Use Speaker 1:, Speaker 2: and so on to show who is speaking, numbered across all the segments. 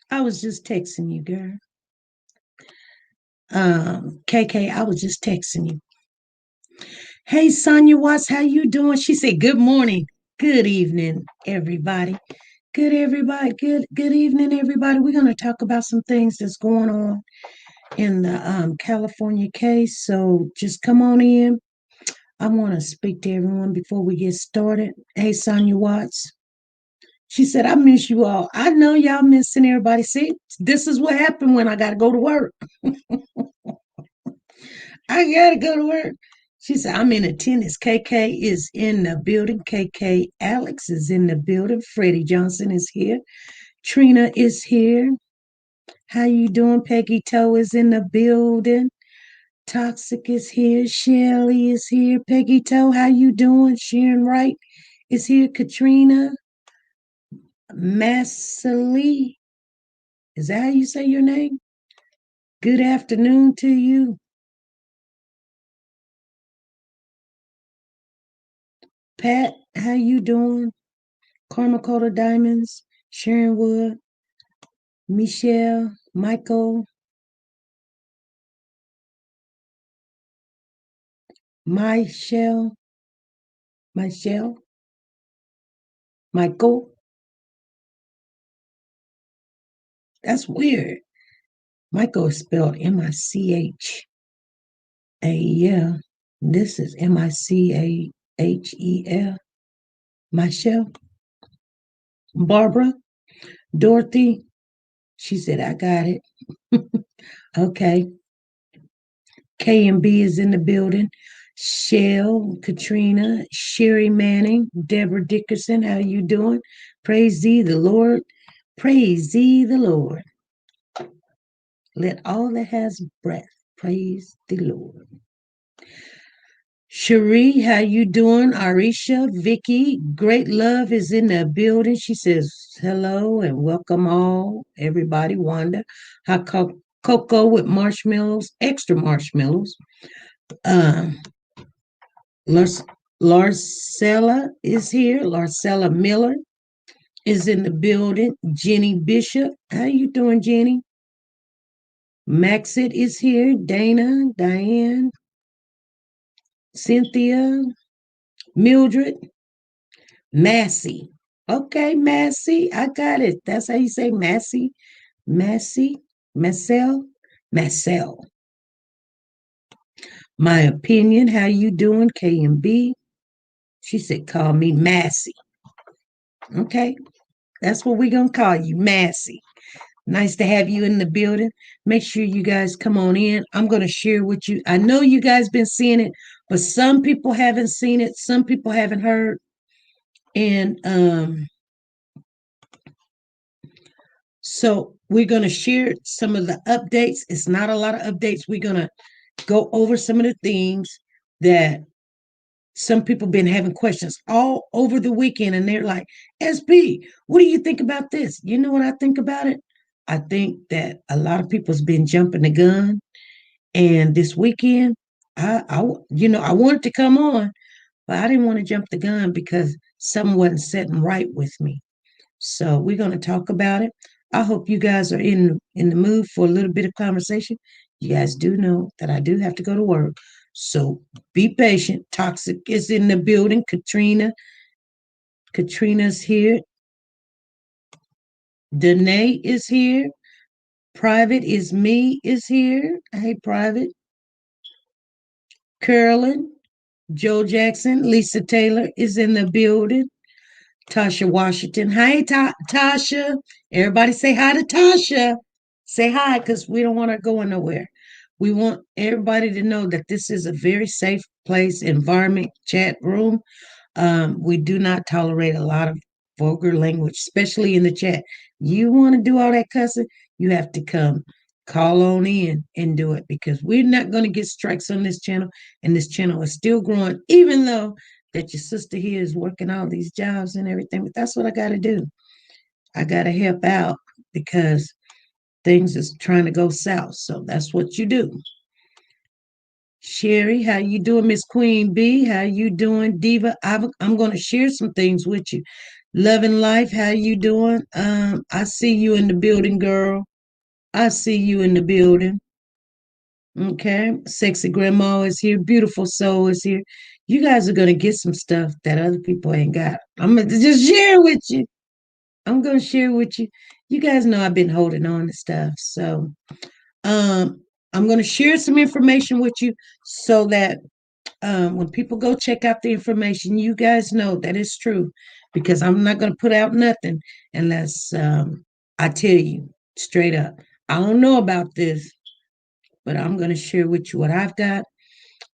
Speaker 1: I was just texting you, girl. KK, I was just texting you. Hey, Sonia Watts, how you doing? She said, "Good morning, good evening, everybody. Good evening, everybody. We're gonna talk about some things that's going on in the California case. So just come on in. I want to speak to everyone before we get started. Hey, Sonia Watts." She said, "I miss you all." I know y'all missing everybody. See, this is what happened when I got to go to work. I got to go to work. She said, "I'm in attendance. KK is in the building. KK Alex is in the building. Freddie Johnson is here. Trina is here. How you doing? Peggy Toe is in the building. Toxic is here. Shelly is here. Peggy Toe, how you doing? Sharon Wright is here. Katrina Massily. Is that how you say your name? Good afternoon to you. Pat, how you doing? Karma Coda Diamonds, Sharon Wood, Michelle, Michael, Michelle, Michelle, Michael. That's weird. Michael is spelled Michal. Yeah, this is Michel. Michelle, Barbara, Dorothy. She said, "I got it." Okay. K and B is in the building. Shell, Katrina, Sherry Manning, Deborah Dickerson, how you doing? Praise thee the Lord. Praise thee the Lord. Let all that has breath praise the Lord. Cherie, how you doing? Arisha, Vicky, Great Love is in the building. She says hello and welcome all, everybody. Wanda, hot cocoa with marshmallows, extra marshmallows. Um, Larcella is here. Larcella Miller is in the building. Jenny Bishop, how you doing, Jenny? Maxit is here. Dana, Diane, Cynthia, Mildred, Massey. Okay, Massey, I got it. That's how you say Massey. Massey, Marcel, Marcel. My opinion, how you doing, KMB? She said, "Call me Massey." Okay, that's what we're going to call you, Massey. Nice to have you in the building. Make sure you guys come on in. I'm going to share with you. I know you guys been seeing it, but some people haven't seen it. Some people haven't heard. And so we're going to share some of the updates. It's not a lot of updates. We're going to go over some of the things that some people been having questions all over the weekend. And they're like, "SB, what do you think about this?" You know what I think about it? I think that a lot of people's been jumping the gun. And this weekend, I wanted to come on, but I didn't want to jump the gun because something wasn't sitting right with me. So we're going to talk about it. I hope you guys are in the mood for a little bit of conversation. You guys do know that I do have to go to work. So be patient. Toxic is in the building. Katrina's here. Danae is here. Private is me is here. Hey, Private. Carolyn, Joe Jackson, Lisa Taylor is in the building. Tasha Washington. Hi, Tasha. Everybody say hi to Tasha. Say hi because we don't want her going nowhere. We want everybody to know that this is a very safe place, environment, chat room. We do not tolerate a lot of vulgar language, especially in the chat. You want to do all that cussing, you have to come call on in and do it because we're not going to get strikes on this channel, and this channel is still growing, even though that your sister here is working all these jobs and everything. But that's what I got to do. I got to help out because things is trying to go south. So that's what you do. Sherry, how you doing? Miss Queen B, how you doing? Diva, I'm going to share some things with you. Loving life, how you doing? I see you in the building, girl. I see you in the building. Okay. Sexy grandma is here. Beautiful soul is here. You guys are gonna get some stuff that other people ain't got. I'm gonna just share with you. I'm gonna share with you. You guys know I've been holding on to stuff. So um I'm gonna share some information with you so that when people go check out the information, you guys know that it's true because I'm not going to put out nothing unless I tell you straight up. I don't know about this, but I'm going to share with you what I've got.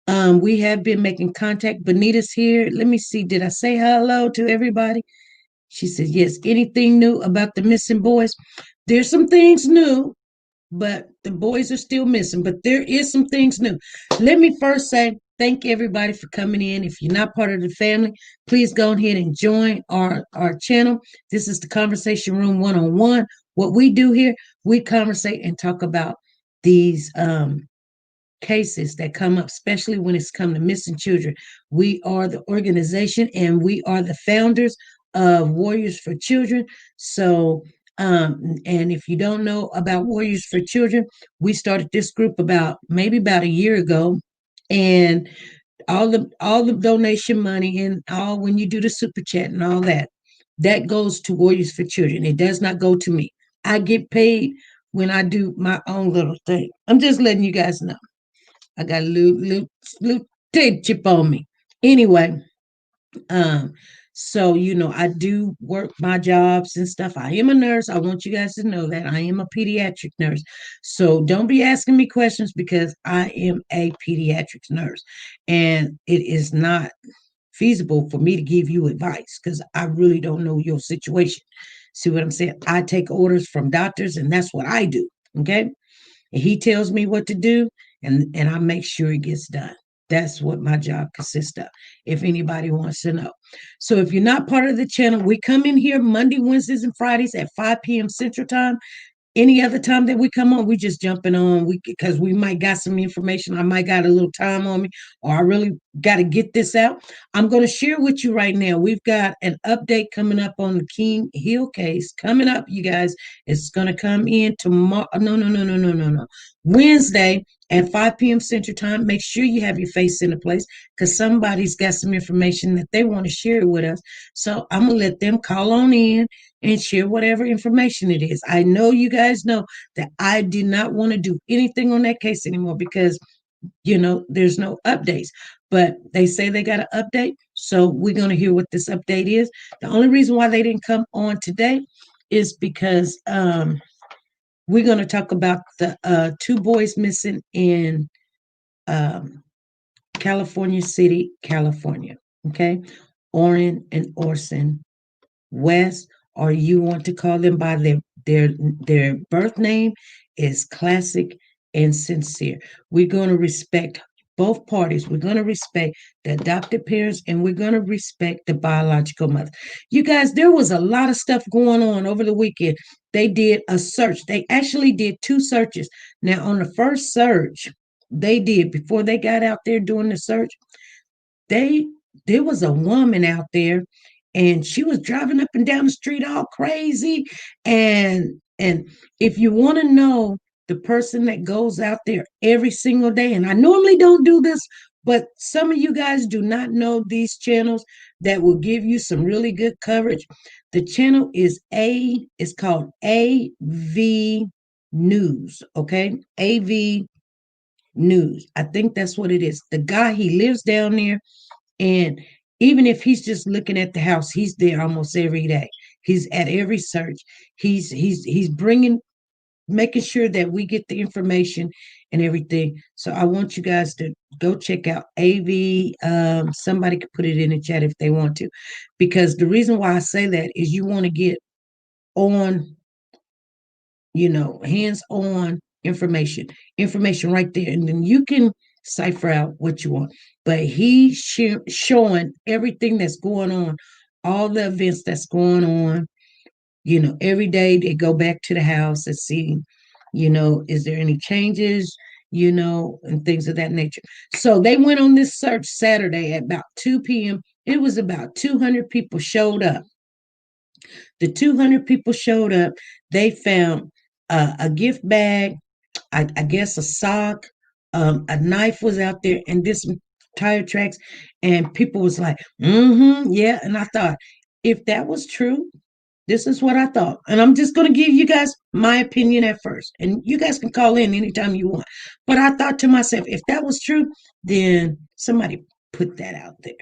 Speaker 1: We have been making contact. Bonita's here. Let me see. Did I say hello to everybody? She said, yes. Anything new about the missing boys? There's some things new, but the boys are still missing. But there is some things new. Let me first say thank everybody for coming in. If you're not part of the family, please go ahead and join our channel. This is the Conversation Room 101. What we do here, we conversate and talk about these cases that come up, especially when it's come to missing children. We are the organization and we are the founders of Warriors for Children. So, and if you don't know about Warriors for Children, we started this group about maybe about a year ago, and all the donation money and all when you do the super chat and all that, that goes to Warriors for Children. It does not go to me. I get paid when I do my own little thing. I'm just letting you guys know. I got a little tape chip on me. Anyway, um, so I do work my jobs and stuff. I am a nurse. I want you guys to know that I am a pediatric nurse. So don't be asking me questions because I am a pediatric nurse, and it is not feasible for me to give you advice because I really don't know your situation. See what I'm saying? I take orders from doctors, and that's what I do. Okay. And he tells me what to do, and I make sure it gets done. That's what my job consists of, if anybody wants to know. So if you're not part of the channel, we come in here Monday, Wednesdays, and Fridays at 5 p.m. Central Time. Any other time that we come on, we just jumping on. We because we might got some information. I might got a little time on me, or I really got to get this out. I'm going to share with you right now. We've got an update coming up on the King Hill case coming up, you guys. It's going to come in tomorrow. No, no, no, no, no, no, no. Wednesday at 5 p.m. Central Time. Make sure you have your face in the place because somebody's got some information that they want to share with us. So I'm gonna let them call on in and share whatever information it is. I know you guys know that I do not want to do anything on that case anymore because there's no updates. But they say they got an update, so we're gonna hear what this update is. The only reason why they didn't come on today is because we're gonna talk about the two boys missing in um, California City, California. Okay, Oren and Orson West, or you want to call them by their birth name, is Classic and Sincere. We're going to respect both parties. We're going to respect the adopted parents and we're going to respect the biological mother. You guys, there was a lot of stuff going on over the weekend. They did a search. They actually did two searches. Now, on the first search they did before they got out there doing the search, they there was a woman out there and she was driving up and down the street all crazy, and if you want to know the person that goes out there every single day, and I normally don't do this, but some of you guys do not know these channels that will give you some really good coverage. The channel is called AV News. Okay, AV News, I think that's what it is. The guy, he lives down there, and even if he's just looking at the house, he's there almost every day. He's at every search. He's bringing, making sure that we get the information and everything. So I want you guys to go check out AV. Somebody could put it in the chat if they want to, because the reason why I say that is you want to get on, hands-on information right there, and then you can cipher out what you want. But he's showing everything that's going on, all the events that's going on. Every day they go back to the house and see, is there any changes, and things of that nature. So they went on this search Saturday at about 2 p.m. It was about 200 people showed up. The 200 people showed up. They found a gift bag, I guess a sock, a knife was out there, and did some tire tracks. And people was like, yeah. And I thought, if that was true, this is what I thought. And I'm just going to give you guys my opinion at first. And you guys can call in anytime you want. But I thought to myself, if that was true, then somebody put that out there.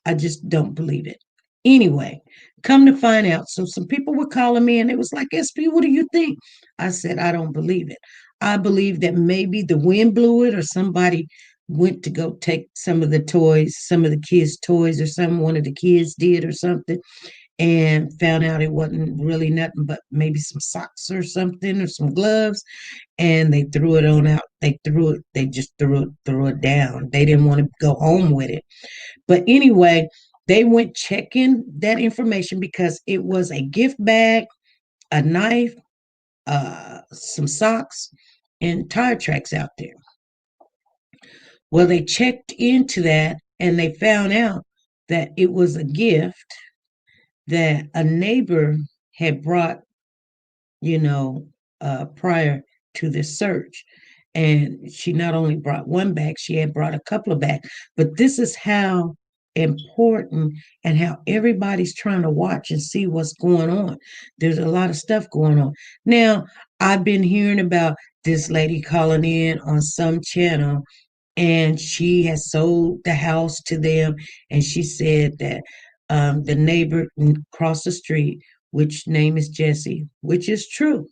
Speaker 1: I just don't believe it. Anyway, come to find out. So some people were calling me and it was like, SP, what do you think? I said, I don't believe it. I believe that maybe the wind blew it or somebody went to go take some of the toys, some of the kids' toys, or some one of the kids did or something, and found out it wasn't really nothing but maybe some socks or something or some gloves, and they threw it on out. They just threw it down. They didn't want to go home with it. But anyway, they went checking that information because it was a gift bag, a knife, some socks, and tire tracks out there. Well, they checked into that and they found out that it was a gift that a neighbor had brought, you know, prior to this search. And she not only brought one bag, she had brought a couple of bags. But this is how important and how everybody's trying to watch and see what's going on. There's a lot of stuff going on. Now, I've been hearing about this lady calling in on some channel, and she has sold the house to them. And she said that the neighbor across the street, which name is Jesse, which is true.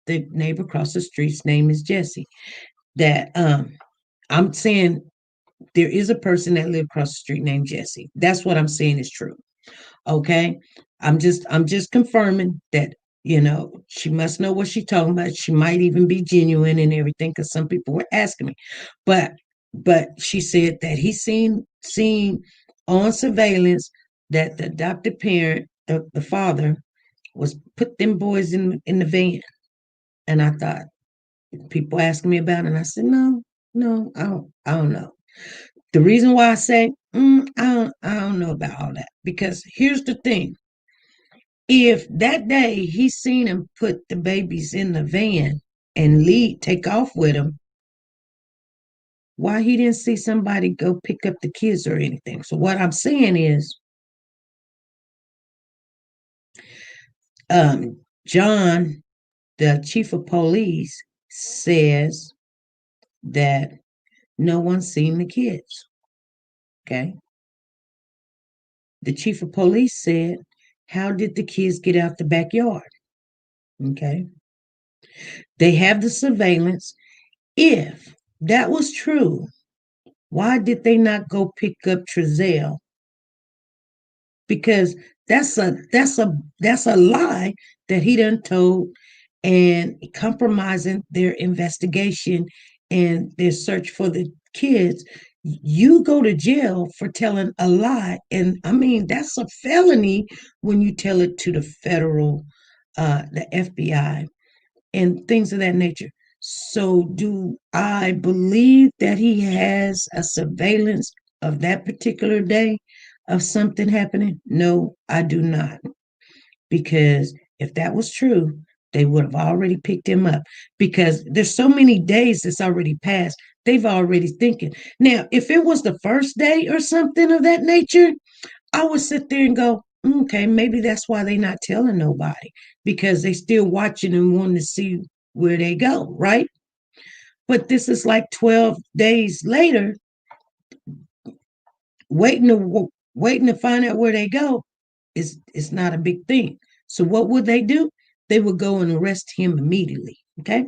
Speaker 1: The neighbor across the street's name is Jesse. That I'm saying there is a person that lived across the street named Jesse. That's what I'm saying is true. Okay. I'm just confirming that, she must know what she's talking about. She might even be genuine and everything, because some people were asking me. But but she said that he seen on surveillance that the adopted parent, the father, was put them boys in the van. And I thought, people asking me about it, and I said, no, no, I don't know. The reason why I say I don't know about all that, because here's the thing: if that day he seen him put the babies in the van and take off with them, why he didn't see somebody go pick up the kids or anything? So what I'm saying is, John, the chief of police, says that no one's seen the kids. Okay. The chief of police said, how did the kids get out the backyard? Okay. They have the surveillance. If that was true, why did they not go pick up Trezell? Because that's a lie that he done told, and compromising their investigation and their search for the kids. You go to jail for telling a lie, and I mean that's a felony when you tell it to the federal, the FBI, and things of that nature. So, do I believe that he has a surveillance of that particular day of something happening? No, I do not. Because if that was true, they would have already picked him up, because there's so many days that's already passed. They've already thinking. Now, if it was the first day or something of that nature, I would sit there and go, okay, maybe that's why they're not telling nobody, because they still watching and wanting to see where they go, right? But this is like 12 days later, waiting to find out where they go is not a big thing. So what would they do? They would go and arrest him immediately. Okay.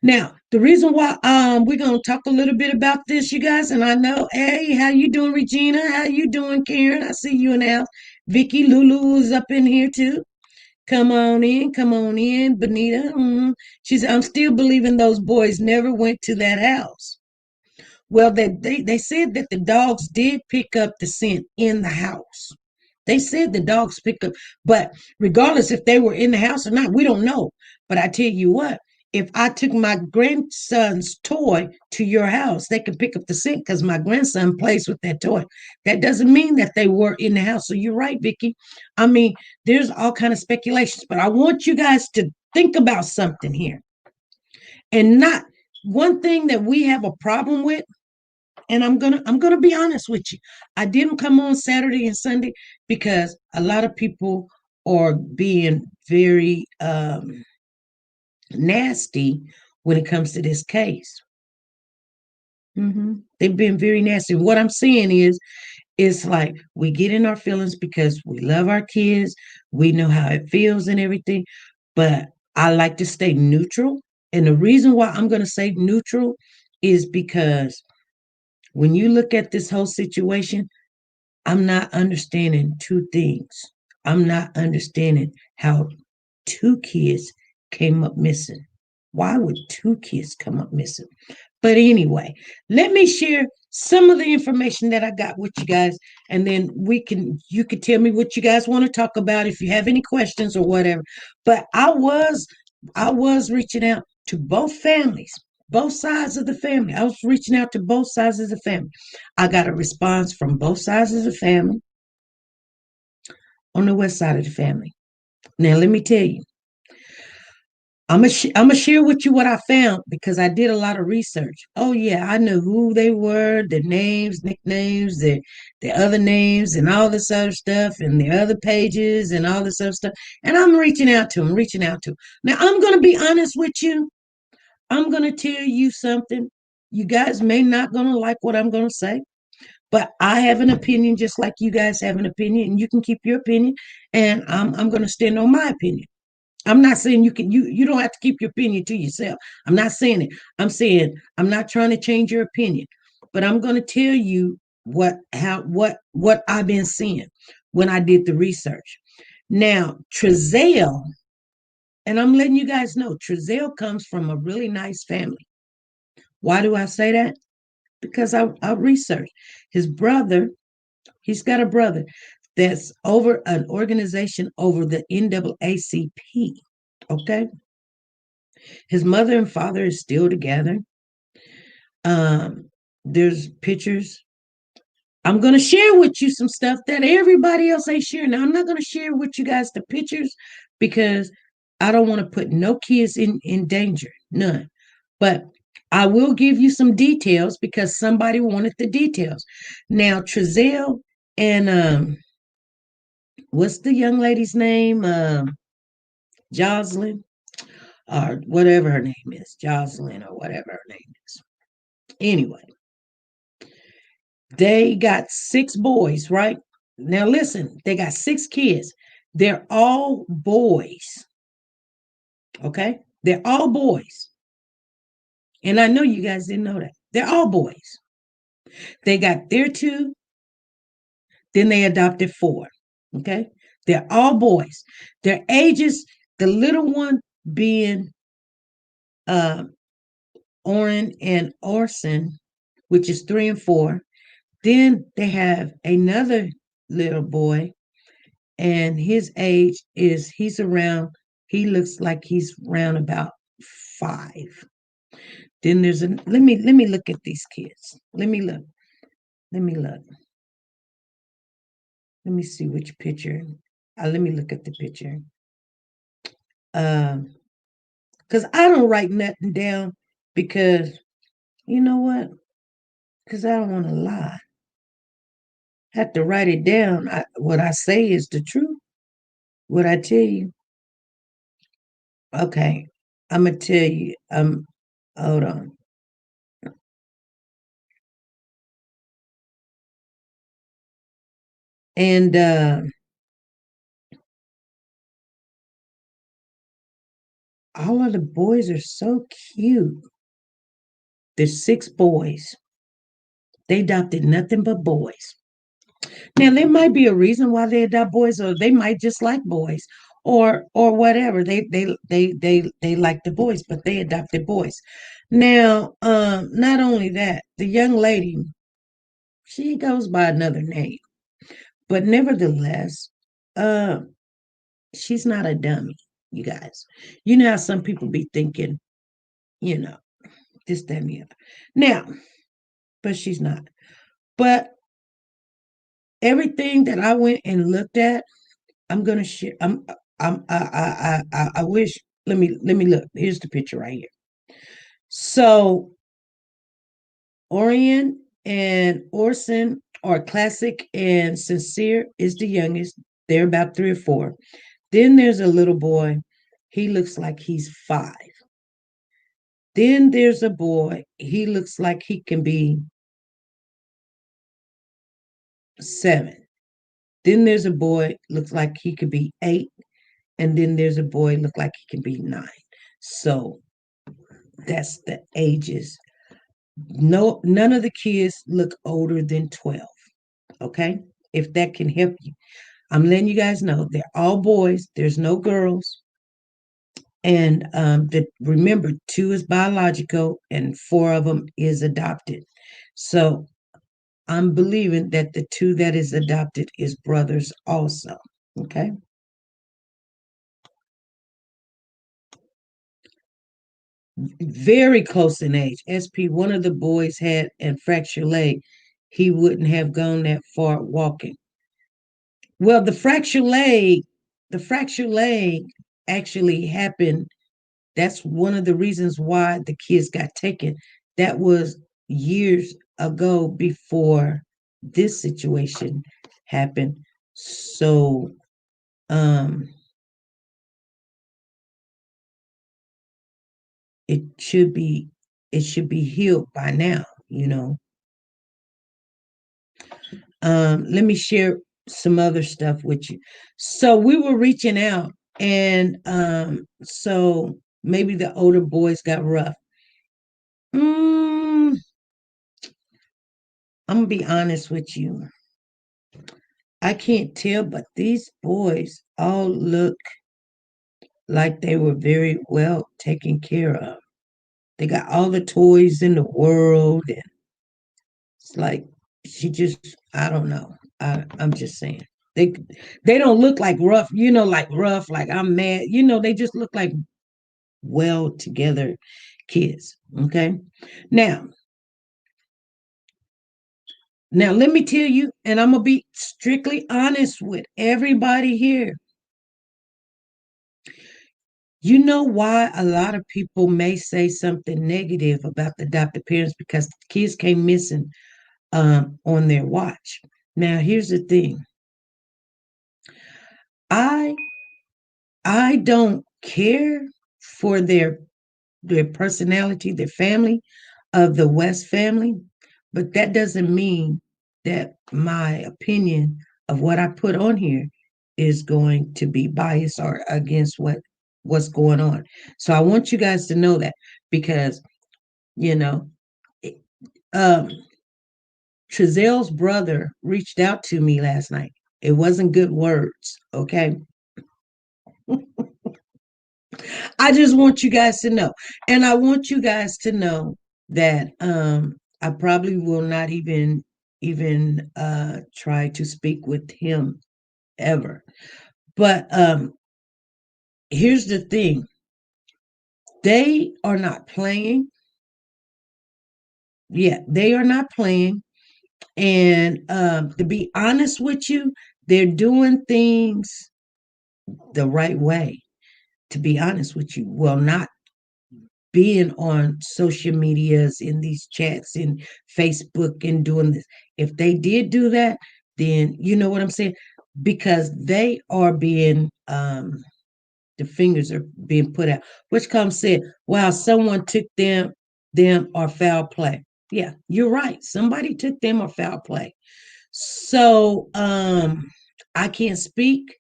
Speaker 1: Now, the reason why we're gonna talk a little bit about this, you guys, and I know, hey, how you doing, Regina? How you doing, Karen? I see you in the house. Vicky Lulu is up in here too. Come on in, Benita. She said, I'm still believing those boys never went to that house. Well, they said that the dogs did pick up the scent in the house. They said the dogs picked up, but regardless if they were in the house or not, we don't know. But I tell you what, if I took my grandson's toy to your house, they could pick up the scent because my grandson plays with that toy. That doesn't mean that they were in the house. So you're right, Vicky. I mean, there's all kind of speculations, but I want you guys to think about something here. And not one thing that we have a problem with, and I'm gonna be honest with you. I didn't come on Saturday and Sunday because a lot of people are being very nasty when it comes to this case. They've been very nasty. What I'm saying is, it's like we get in our feelings because we love our kids, we know how it feels and everything, but I like to stay neutral. And the reason why I'm going to say neutral is because when you look at this whole situation, I'm not understanding two things. I'm not understanding how two kids came up missing. Why would two kids come up missing? But anyway, let me share some of the information that I got with you guys, and then you can tell me what you guys want to talk about if you have any questions or whatever. But I was reaching out to both families, both sides of the family. I was reaching out to both sides of the family. I got a response from both sides of the family on the west side of the family. Now, let me tell you, I'm gonna share with you what I found because I did a lot of research. Oh yeah, I knew who they were, their names, nicknames, their other names, and all this other stuff, and their other pages, and all this other stuff. And I'm reaching out to them, reaching out to them. Now I'm gonna be honest with you. I'm gonna tell you something. You guys may not gonna like what I'm gonna say, but I have an opinion just like you guys have an opinion, and you can keep your opinion, and I'm gonna stand on my opinion. I'm not saying you don't have to keep your opinion to yourself. I'm not saying it. I'm saying I'm not trying to change your opinion, but I'm going to tell you what I've been seeing when I did the research. Now, Trezell, and I'm letting you guys know, Trezell comes from a really nice family. Why do I say that? Because I researched his brother. He's got a brother that's over an organization over the NAACP. Okay. His mother and father is still together. There's pictures. I'm gonna share with you some stuff that everybody else ain't sharing. Now I'm not gonna share with you guys the pictures because I don't want to put no kids in danger, none. But I will give you some details because somebody wanted the details. Now Trezell and what's the young lady's name? Jocelyn or whatever her name is, Jocelyn or whatever her name is. Anyway, they got six boys, right? Now listen, they got six kids. They're all boys. Okay? They're all boys. And I know you guys didn't know that. They're all boys. They got their two, then they adopted four. Okay? They're all boys. Their ages, the little one being uh Oren and Orson, which is 3 and 4. Then they have another little boy, and his age is he looks like he's around about 5. Then there's a let me look at these kids. Let me look. Let me see which picture. Let me look at the picture. Because I don't write nothing down because you know what? Because I don't want to lie. I have to write it down. What I say is the truth. What I tell you. Okay. I'm gonna tell you. Hold on. And all of the boys are so cute. There's 6 boys. They adopted nothing but boys. Now there might be a reason why they adopt boys, or they might just like boys, or whatever. They like the boys, but they adopted boys. Now, not only that, the young lady, she goes by another name, but nevertheless, uh, she's not a dummy, you guys. You know how some people be thinking. you know, this, that, and the other. Now, but she's not. But everything that I went and looked at, I'm gonna share. I wish. Let me look. Here's the picture right here. So Orion and Orson are classic, and Sincere is the youngest. They're about 3 or 4. Then there's a little boy. He looks like he's 5. Then there's a boy. He looks like he can be 7. Then there's a boy looks like he could be 8, and then there's a boy look like he can be 9. So that's the ages. No, none of the kids look older than 12. Okay, if that can help you, I'm letting you guys know they're all boys. There's no girls, and remember, 2 is biological, and 4 of them is adopted. So I'm believing that the 2 that is adopted is brothers also. Okay. Very close in age. SP, one of the boys had a fractured leg. He wouldn't have gone that far walking. Well, the fractured leg actually happened. That's one of the reasons why the kids got taken. That was years ago before this situation happened. So um it should be it should be healed by now. Let me share some other stuff with you. So we were reaching out, and so maybe the older boys got rough. mm, I'm gonna be honest with you. I can't tell, but these boys all look like they were very well taken care of. They got all the toys in the world, and it's like she just, I don't know. I'm just saying. They they don't look like rough, like rough, like I'm mad. They just look like well together kids. Okay. Now, now let me tell you, and I'm gonna be strictly honest with everybody here. You know why a lot of people may say something negative about the adopted parents, because the kids came missing on their watch. Now, here's the thing. I I don't care for their personality, their family, of the West family, but that doesn't mean that my opinion of what I put on here is going to be biased or against what's going on. So I want you guys to know that, because you know, um, Trizelle's brother reached out to me last night. It wasn't good words, okay? I just want you guys to know. And I want you guys to know that I probably will not even try to speak with him ever. But here's the thing. They are not playing. Yeah, they are not playing. And to be honest with you, they're doing things the right way. To be honest with you, well, not being on social medias, in these chats, in Facebook, and doing this. If they did do that, then you know what I'm saying? Because they are being the fingers are being put out. Which comes said, wow, someone took them or foul play. Yeah, you're right. Somebody took them or foul play. So I can't speak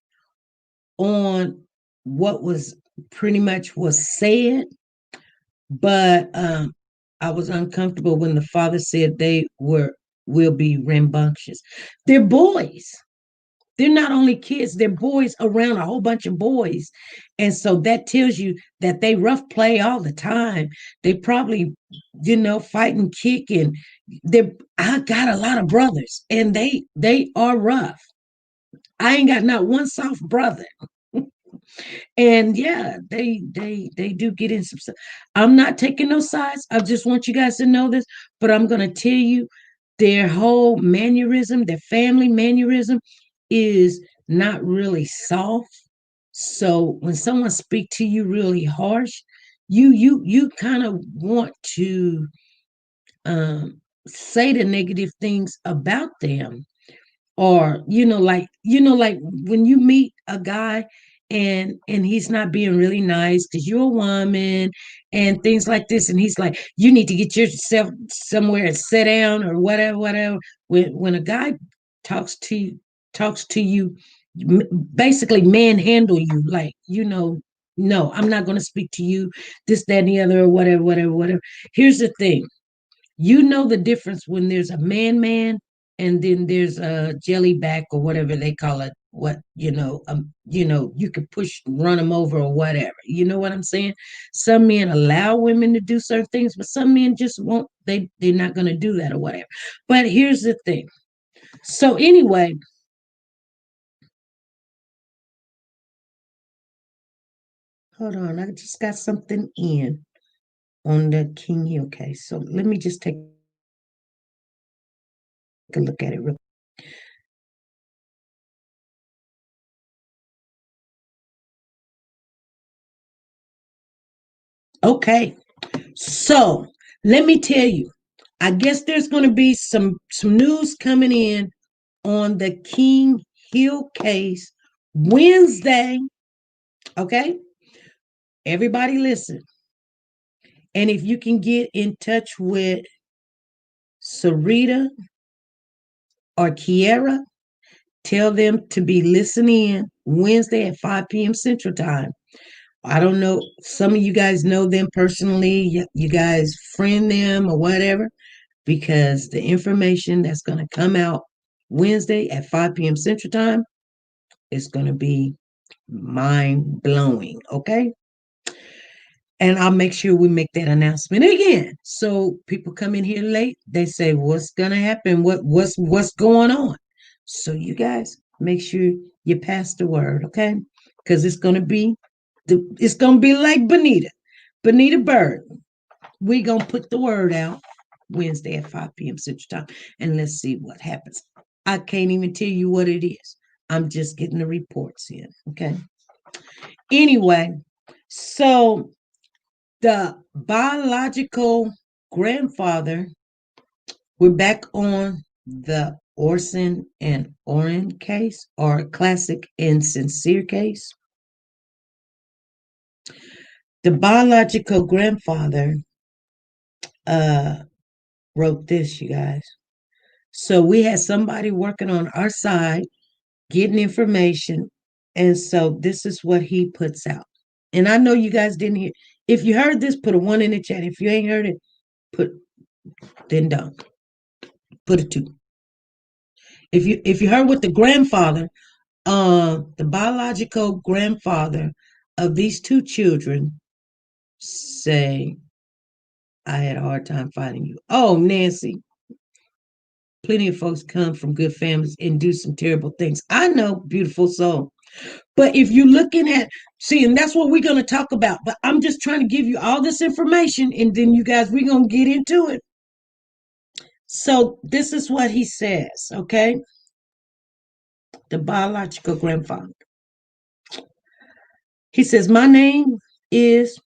Speaker 1: on what was pretty much was said, but I was uncomfortable when the father said they will be rambunctious. They're boys. They're not only kids, they're boys around a whole bunch of boys. And so that tells you that they rough play all the time. They probably, fight and kick, and I got a lot of brothers, and they are rough. I ain't got not one soft brother. And yeah, they do get in some stuff. I'm not taking no sides. I just want you guys to know this, but I'm gonna tell you their whole mannerism, their family mannerism is not really soft. So when someone speak to you really harsh, you kind of want to say the negative things about them, or like when you meet a guy and he's not being really nice because you're a woman and things like this, and he's like, you need to get yourself somewhere and sit down or whatever. When a guy talks to you talks to you basically manhandle you, like, no, I'm not going to speak to you, this, that, and the other, or whatever. Here's the thing: the difference when there's a man and then there's a jellyback or whatever they call it. What you can push, run them over or whatever. You know what I'm saying? Some men allow women to do certain things, but some men just won't. They're not going to do that or whatever. But here's the thing. So anyway, hold on. I just got something in on the King Hill case. So let me just take a look at it real. Okay. So let me tell you, I guess there's going to be some news coming in on the King Hill case Wednesday. Okay, everybody listen. And if you can get in touch with Sarita or Kiera, tell them to be listening Wednesday at 5 p.m. Central Time. I don't know. Some of you guys know them personally. You guys friend them or whatever, because the information that's going to come out Wednesday at 5 p.m. Central Time is going to be mind blowing. Okay. And I'll make sure we make that announcement again. So people come in here late, they say, what's going to happen? What's going on? So you guys make sure you pass the word. Okay. Because it's going to be like Bonita Bird. We're going to put the word out Wednesday at 5 p.m. Central Time, and let's see what happens. I can't even tell you what it is. I'm just getting the reports in. Okay. Anyway, so the biological grandfather, we're back on the Orson and Oren case, or classic and sincere case. The biological grandfather wrote this, you guys. So we had somebody working on our side, getting information. And so this is what he puts out. And I know you guys didn't hear. If you heard this, put a 1 in the chat. If you ain't heard it, then don't. Put a 2. If you heard what the grandfather, the biological grandfather of these 2 children say, I had a hard time finding you. Oh, Nancy, plenty of folks come from good families and do some terrible things. I know, beautiful soul. But if you're looking at, see, and that's what we're going to talk about. But I'm just trying to give you all this information, and then you guys, we're going to get into it. So this is what he says, okay? The biological grandfather. He says, my name is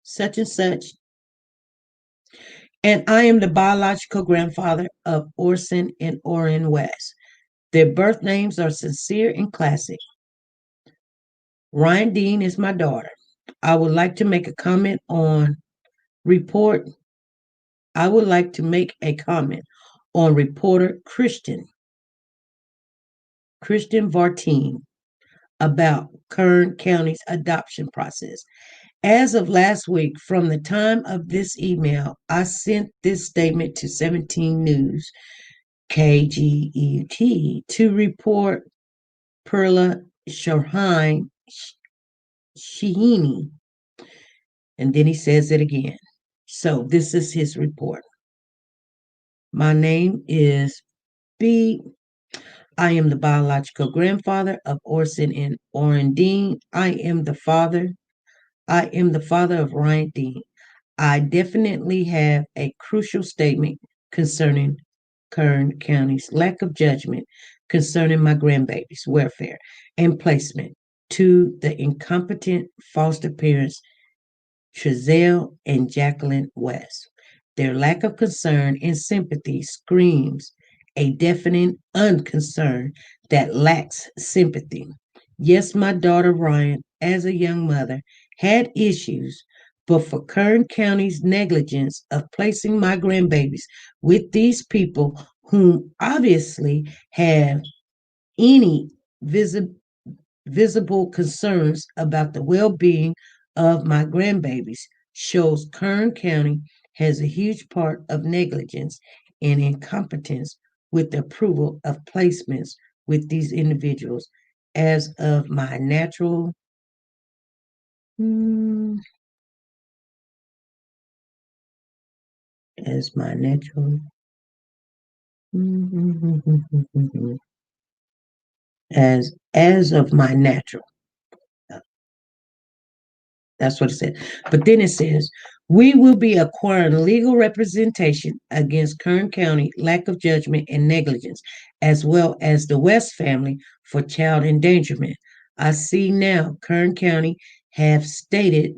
Speaker 1: such and such, and I am the biological grandfather of Orson and Orrin West. Their birth names are sincere and classic. Ryan Dean is my daughter. I would like to make a comment on report. I would like to make a comment on reporter Christian Vartine about Kern County's adoption process. As of last week, from the time of this email, I sent this statement to 17 News, KGET, to report Perla Shahini. And then he says it again. So this is his report. My name is B. I am the biological grandfather of Orson and Orrin Dean. I am the father of Ryan Dean. I definitely have a crucial statement concerning Kern County's lack of judgment concerning my grandbaby's welfare and placement to the incompetent foster parents Trezell and Jacqueline West. Their lack of concern and sympathy screams a definite unconcern that lacks sympathy. Yes, my daughter Ryan, as a young mother, had issues, but for Kern County's negligence of placing my grandbabies with these people whom obviously have any visi- visible concerns about the well being of my grandbabies shows Kern County has a huge part of negligence and incompetence with the approval of placements with these individuals as of my natural mm, as my natural as of my natural. That's what it said. But then it says, we will be acquiring legal representation against Kern County lack of judgment and negligence, as well as the West family for child endangerment. I see now Kern County have stated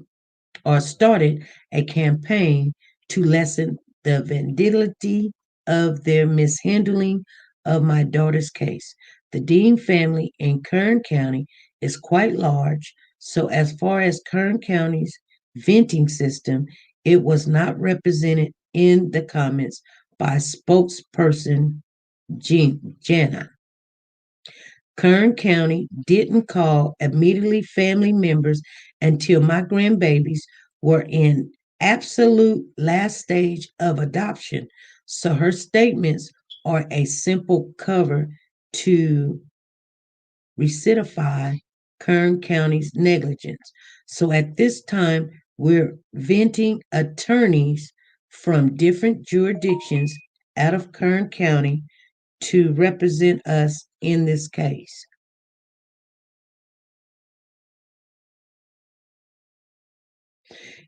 Speaker 1: or started a campaign to lessen the validity of their mishandling of my daughter's case. The Dean family in Kern County is quite large, so as far as Kern County's venting system, it was not represented in the comments by spokesperson Jana. Kern County didn't call immediately family members until my grandbabies were in absolute last stage of adoption. So her statements are a simple cover to recidify Kern County's negligence. So at this time, we're venting attorneys from different jurisdictions out of Kern County to represent us in this case.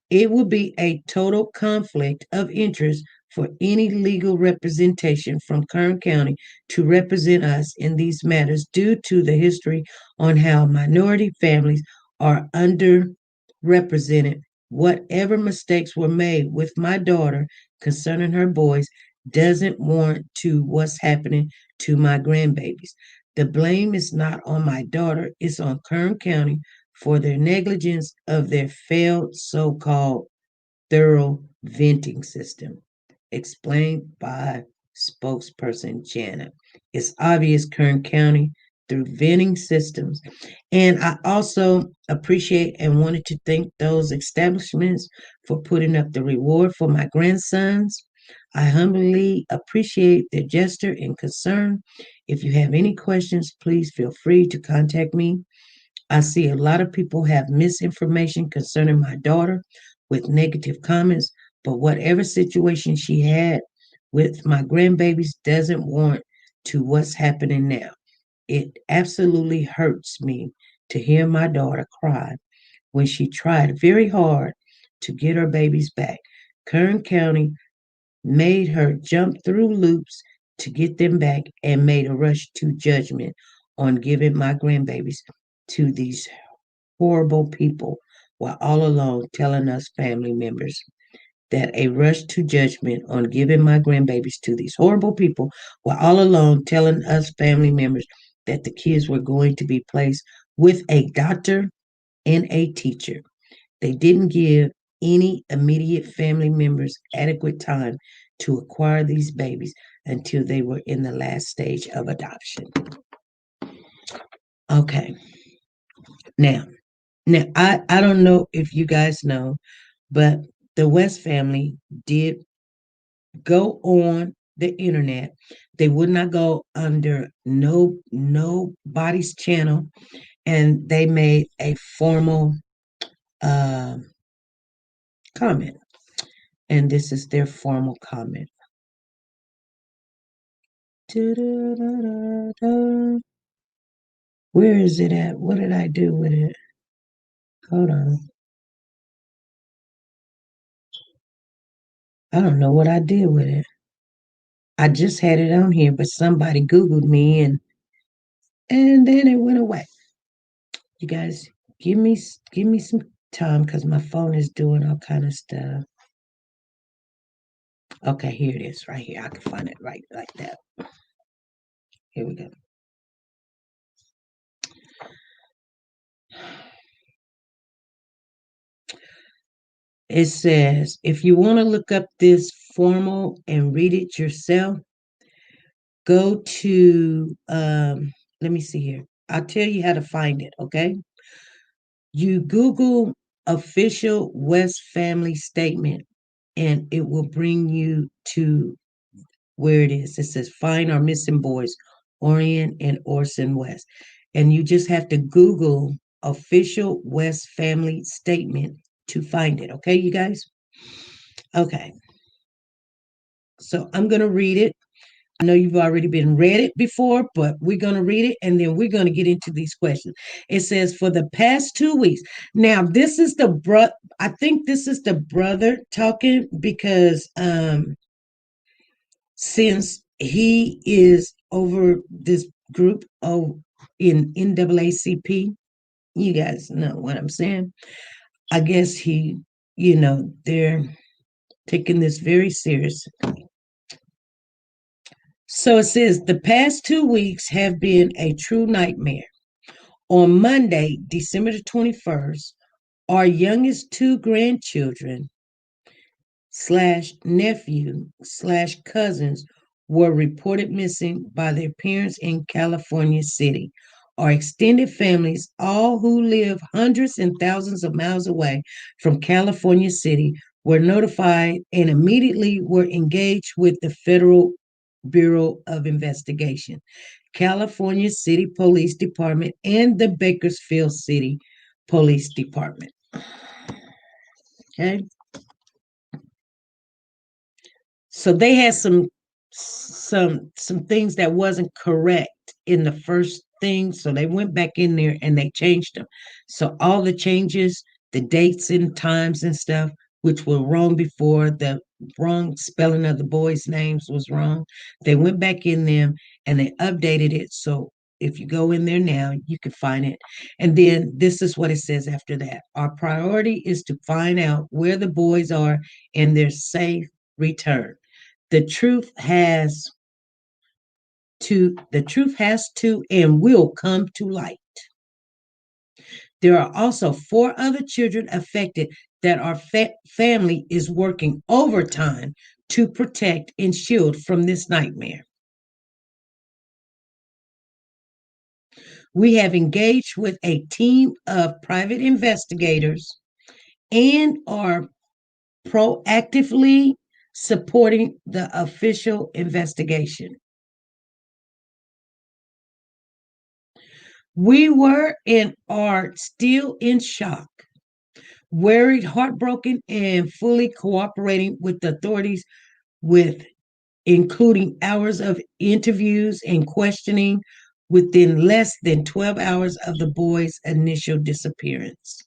Speaker 1: It would be a total conflict of interest for any legal representation from Kern County to represent us in these matters due to the history on how minority families are underrepresented. Whatever mistakes were made with my daughter concerning her boys doesn't warrant to what's happening to my grandbabies. The blame is not on my daughter, it's on Kern County for their negligence of their failed so called thorough venting system, explained by spokesperson Janet. It's obvious Kern County through venting systems. And I also appreciate and wanted to thank those establishments for putting up the reward for my grandsons. I humbly appreciate their gesture and concern. If you have any questions, please feel free to contact me. I see a lot of people have misinformation concerning my daughter with negative comments, but whatever situation she had with my grandbabies doesn't warrant to what's happening now. It absolutely hurts me to hear my daughter cry when she tried very hard to get her babies back. Kern County made her jump through loops to get them back and made a rush to judgment on giving my grandbabies to these horrible people while all along telling us family members that a rush to judgment on giving my grandbabies to these horrible people while all along telling us family members that the kids were going to be placed with a doctor and a teacher. They didn't give any immediate family members adequate time to acquire these babies until they were in the last stage of adoption. Okay. Now, I don't know if you guys know, but the West family did go on the internet. They would not go under nobody's channel, and they made a formal uh, comment. And this is their formal comment Da-da-da-da-da. Where is it at? What did I do with it? Hold on. I don't know what I did with it. I just had it on here, but somebody Googled me and then it went away. You guys, give me some time because my phone is doing all kind of stuff. Okay, here it is, right here. I can find it right like that. Here we go. It says, if you want to look up this formal and read it yourself, go to let me see here. I'll tell you how to find it, okay? You Google official West family statement and it will bring you to where it is. It says find our missing boys, Orion and Orson West. And you just have to Google official West family statement to find it. Okay, you guys? Okay. So I'm going to read it. I know you've already been read it before, but we're going to read it and then we're going to get into these questions. It says, for the past 2 weeks. Now, this is I think this is the brother talking because since he is over this group in NAACP, you guys know what I'm saying. I guess they're taking this very seriously. So it says the past 2 weeks have been a true nightmare. On Monday, December the 21st, our youngest two grandchildren slash nephew slash cousins were reported missing by their parents in California City. Our extended families, all who live hundreds and thousands of miles away from California City, were notified and immediately were engaged with the Federal Bureau of Investigation, California City Police Department, and the Bakersfield City Police Department. Okay. So they had some things that wasn't correct in the first thing, so they went back in there and they changed them. So all the changes, the dates and times and stuff, which were wrong before, the wrong spelling of the boys' names was wrong. They went back in them and they updated it. So if you go in there now, you can find it. And then this is what it says after that. Our priority is to find out where the boys are and their safe return. The truth has to and will come to light. There are also 4 other children affected that our family is working overtime to protect and shield from this nightmare. We have engaged with a team of private investigators and are proactively supporting the official investigation. We were and are still in shock, worried, heartbroken, and fully cooperating with the authorities, with including hours of interviews and questioning within less than 12 hours of the boys' initial disappearance.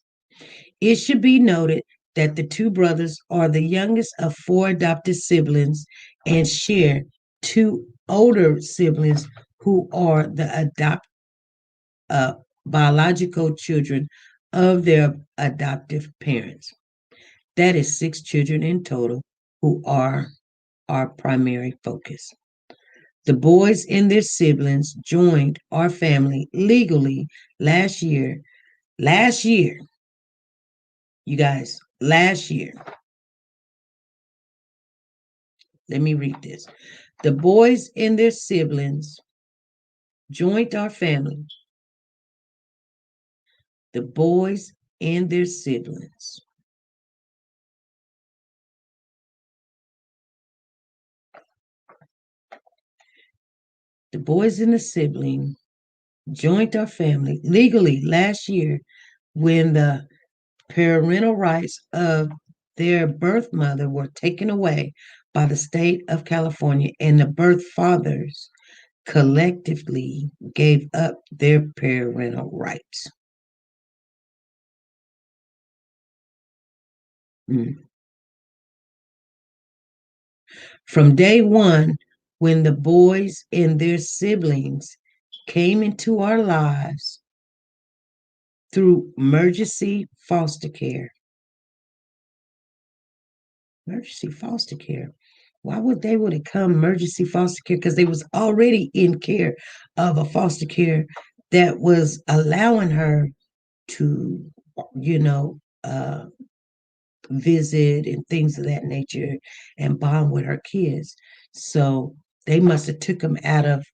Speaker 1: It should be noted that the 2 brothers are the youngest of 4 adopted siblings and share 2 older siblings who are the uh, biological children of their adoptive parents. That is 6 children in total who are our primary focus. The boys and their siblings joined our family legally last year. Last year, you guys, last year. Let me read this. The boys and their siblings joined our family. The boys and their siblings. The boys and the sibling joined our family legally last year when the parental rights of their birth mother were taken away by the state of California, and the birth fathers collectively gave up their parental rights. Mm. From day one, when the boys and their siblings came into our lives through emergency foster care. Emergency foster care. Why would they would have come emergency foster care? Because they was already in care of a foster care that was allowing her to, you know, visit and things of that nature and bond with her kids. So they must have took them out of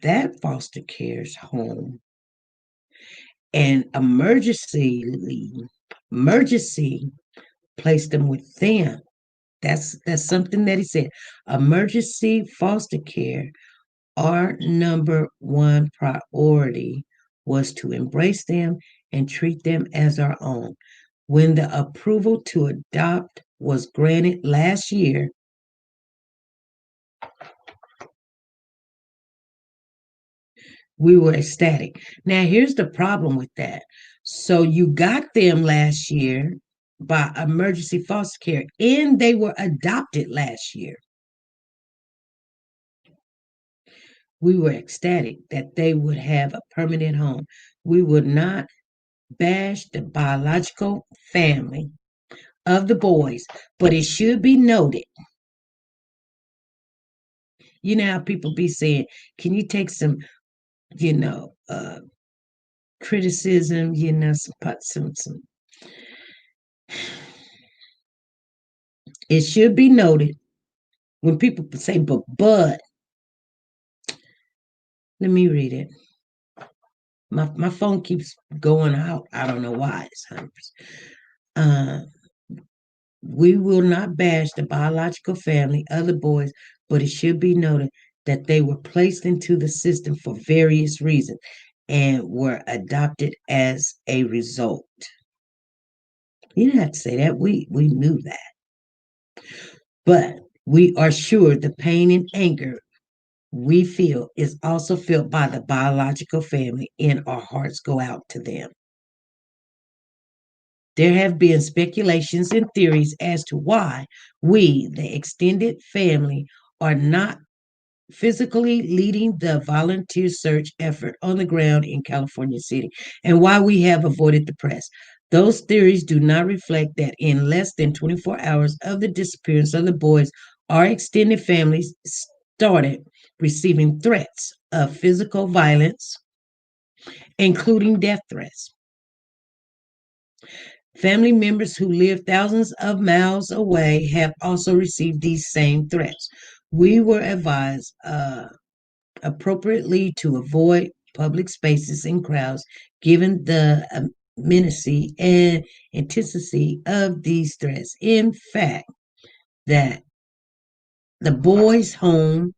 Speaker 1: that foster care's home and emergency placed them with them. That's something that he said. Emergency foster care, our number one priority was to embrace them and treat them as our own. When the approval to adopt was granted last year, we were ecstatic. Now, here's the problem with that. So, you got them last year by emergency foster care, and they were adopted last year. We were ecstatic that they would have a permanent home. We would not bash the biological family of the boys, but it should be noted. You know how people be saying, can you take some, you know, criticism, some. It should be noted when people say, but, let me read it. My phone keeps going out. I don't know why. It's 100%. Uh, we will not bash the biological family of the boys, but it should be noted that they were placed into the system for various reasons and were adopted as a result. You didn't have to say that. We knew that. But we are sure the pain and anger we feel is also felt by the biological family, and our hearts go out to them. There have been speculations and theories as to why we, the extended family, are not physically leading the volunteer search effort on the ground in California City and why we have avoided the press. Those theories do not reflect that in less than 24 hours of the disappearance of the boys, our extended families started receiving threats of physical violence, including death threats. Family members who live thousands of miles away have also received these same threats. We were advised appropriately to avoid public spaces and crowds given the immensity and intensity of these threats. In fact, that the boys' home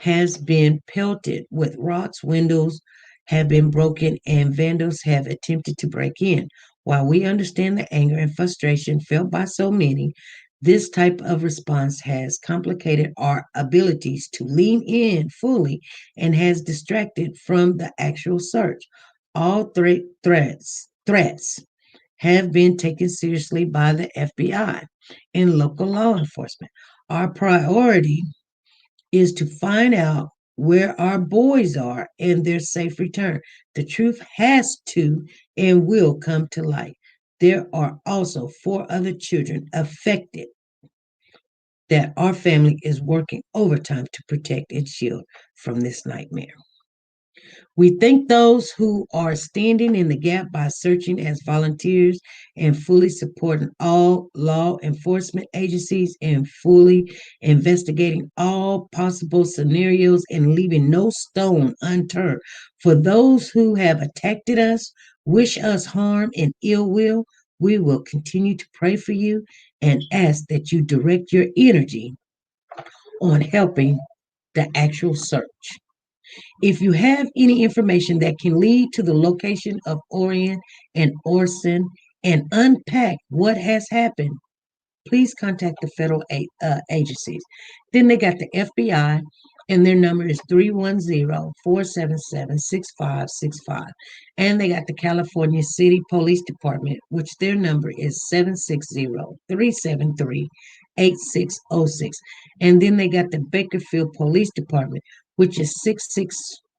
Speaker 1: has been pelted with rocks, windows have been broken, and vandals have attempted to break in. While we understand the anger and frustration felt by so many, this type of response has complicated our abilities to lean in fully and has distracted from the actual search. All threats have been taken seriously by the FBI and local law enforcement. Our priority is to find out where our boys are and their safe return. The truth has to and will come to light. There are also 4 other children affected that our family is working overtime to protect and shield from this nightmare. We thank those who are standing in the gap by searching as volunteers and fully supporting all law enforcement agencies and fully investigating all possible scenarios and leaving no stone unturned. For those who have attacked us, wish us harm and ill will, we will continue to pray for you and ask that you direct your energy on helping the actual search. If you have any information that can lead to the location of Orion and Orson and unpack what has happened, please contact the federal agencies. Then they got the FBI, and their number is 310-477-6565. And they got the California City Police Department, which their number is 760-373-8606. And then they got the Bakerfield Police Department, which is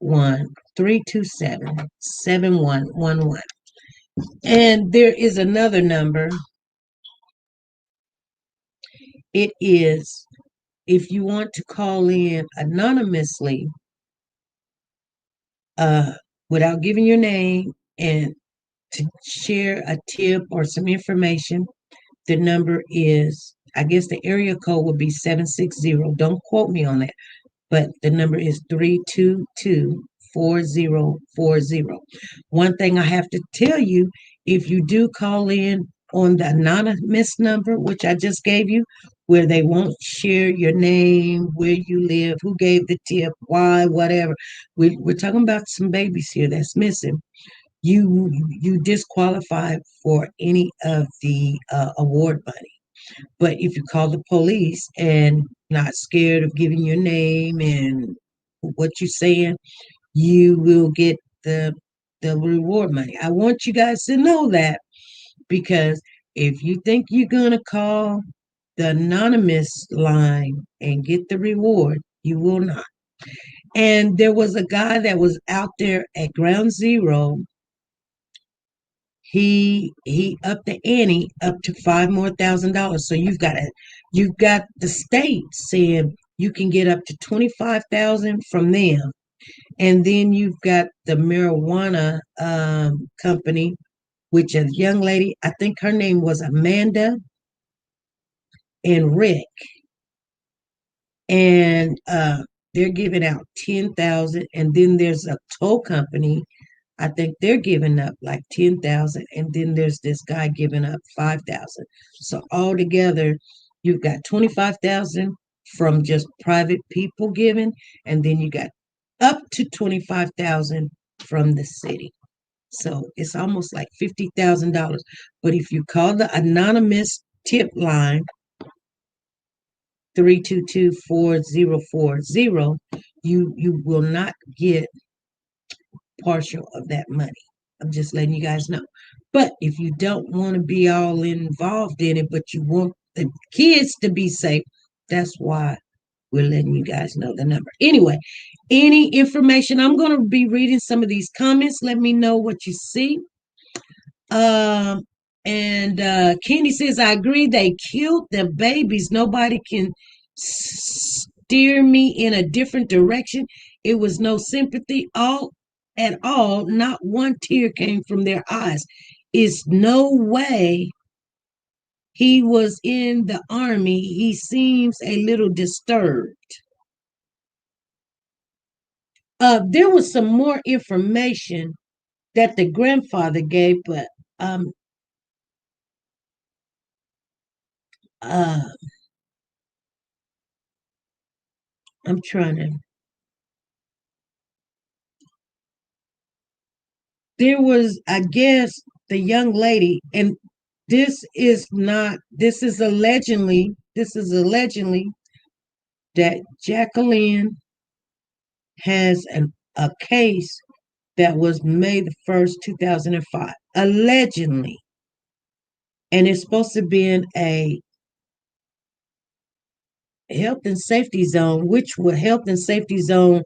Speaker 1: 661-327-7111. And there is another number. It is, if you want to call in anonymously, uh, without giving your name, and to share a tip or some information, the number is, I guess the area code would be 760. Don't quote me on that, but the number is 322-4040. One thing I have to tell you, if you do call in on the anonymous number, which I just gave you, where they won't share your name, where you live, who gave the tip, why, whatever. We're talking about some babies here that's missing. You disqualify for any of the award money. But if you call the police and not scared of giving your name and what you're saying, you will get the reward money. I want you guys to know that, because if you think you're gonna call the anonymous line and get the reward, you will not. And there was a guy that was out there at Ground Zero. He upped the ante up to $5,000 more. So you've got the state saying you can get up to 25,000 from them, and then you've got the marijuana company, which a young lady, I think her name was Amanda and Rick, and they're giving out 10,000, and then there's a tow company. I think they're giving up like 10,000, and then there's this guy giving up 5,000. So altogether, you've got 25,000 from just private people giving, and then you got up to 25,000 from the city. So it's almost like $50,000. But if you call the anonymous tip line 322-4040, you will not get partial of that money. I'm just letting you guys know. But if you don't want to be all involved in it, but you want the kids to be safe, that's why we're letting you guys know the number. Anyway, any information, I'm going to be reading some of these comments. Let me know what you see. And Kenny says, I agree, they killed the babies. Nobody can steer me in a different direction. It was no sympathy at all. Not one tear came from their eyes. It's no way he was in the army. He seems a little disturbed. There was some more information that the grandfather gave, but uh, I'm trying to. There was, I guess, the young lady, and this is allegedly that Jacqueline has a case that was May the 1st, 2005, allegedly. And it's supposed to be in a health and safety zone, which would health and safety zone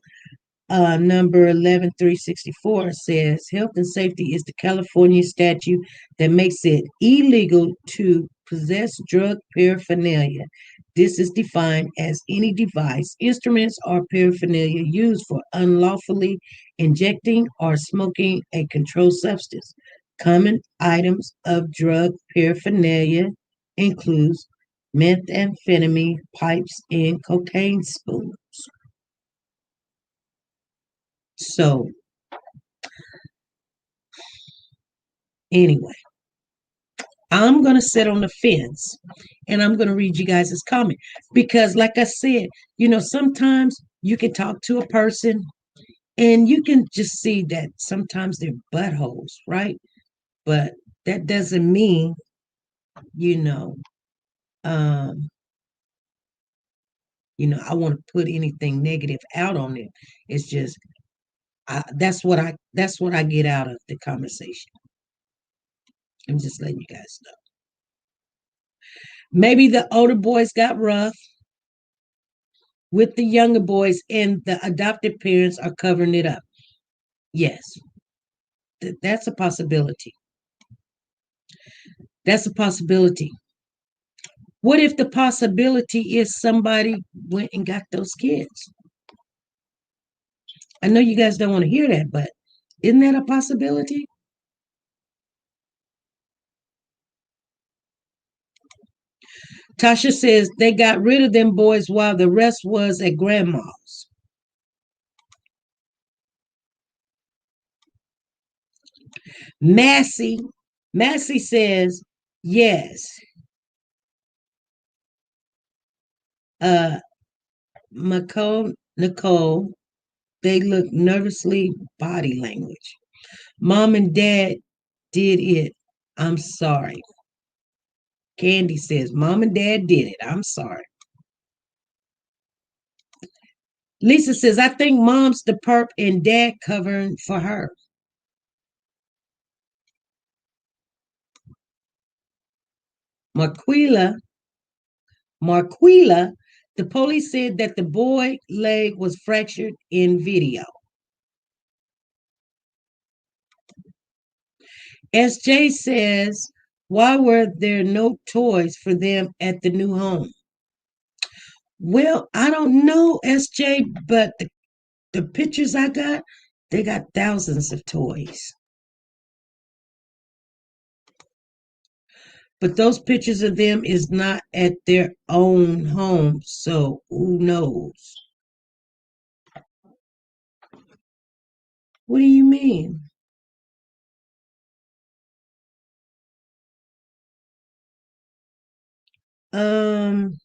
Speaker 1: number 11364 says health and safety is the California statute that makes it illegal to possess drug paraphernalia. This is defined as any device, instruments, or paraphernalia used for unlawfully injecting or smoking a controlled substance. Common items of drug paraphernalia includes methamphetamine pipes and cocaine spoons. So, anyway, I'm going to sit on the fence and I'm going to read you guys' comment because, like I said, sometimes you can talk to a person and you can just see that sometimes they're buttholes, right? But that doesn't mean, you know, um, I want to put anything negative out on them. It's just that's what I get out of the conversation. I'm just letting you guys know. Maybe the older boys got rough with the younger boys, and the adopted parents are covering it up. Yes, that's a possibility. That's a possibility. What if the possibility is somebody went and got those kids? I know you guys don't want to hear that, but isn't that a possibility? Tasha says they got rid of them boys while the rest was at grandma's. Massey, Massey says yes. Nicole, they look nervously body language. Mom and dad did it. I'm sorry. Candy says, Mom and Dad did it. I'm sorry. Lisa says, I think Mom's the perp and Dad covering for her. Marquila, the police said that the boy leg was fractured in video. SJ says, why were there no toys for them at the new home? Well, I don't know, SJ, but the pictures I got, they got thousands of toys. But those pictures of them is not at their own home, so who knows? What do you mean? Um,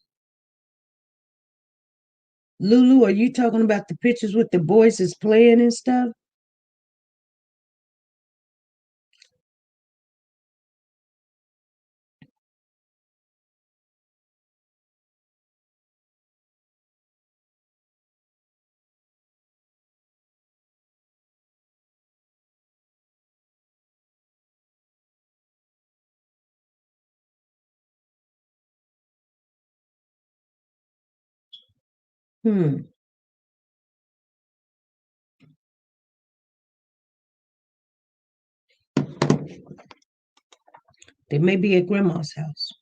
Speaker 1: Lulu, are you talking about the pictures with the boys is playing and stuff? Hmm. They may be at grandma's house.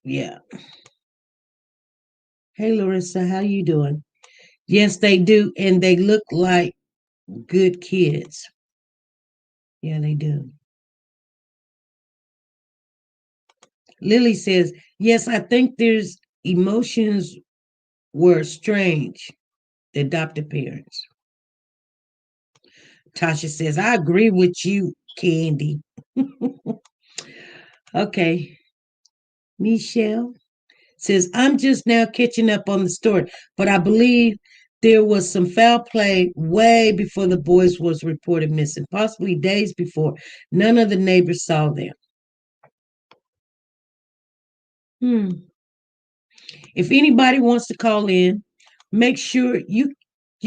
Speaker 1: Yeah. Hey Larissa, how you doing? Yes, they do, and they look like good kids. Yeah, they do. Lily says, yes, I think there's emotions were strange, the adopted parents. Tasha says, I agree with you, Candy. Okay. Michelle says, I'm just now catching up on the story, but I believe there was some foul play way before the boys was reported missing, possibly days before. None of the neighbors saw them. If anybody wants to call in, make sure you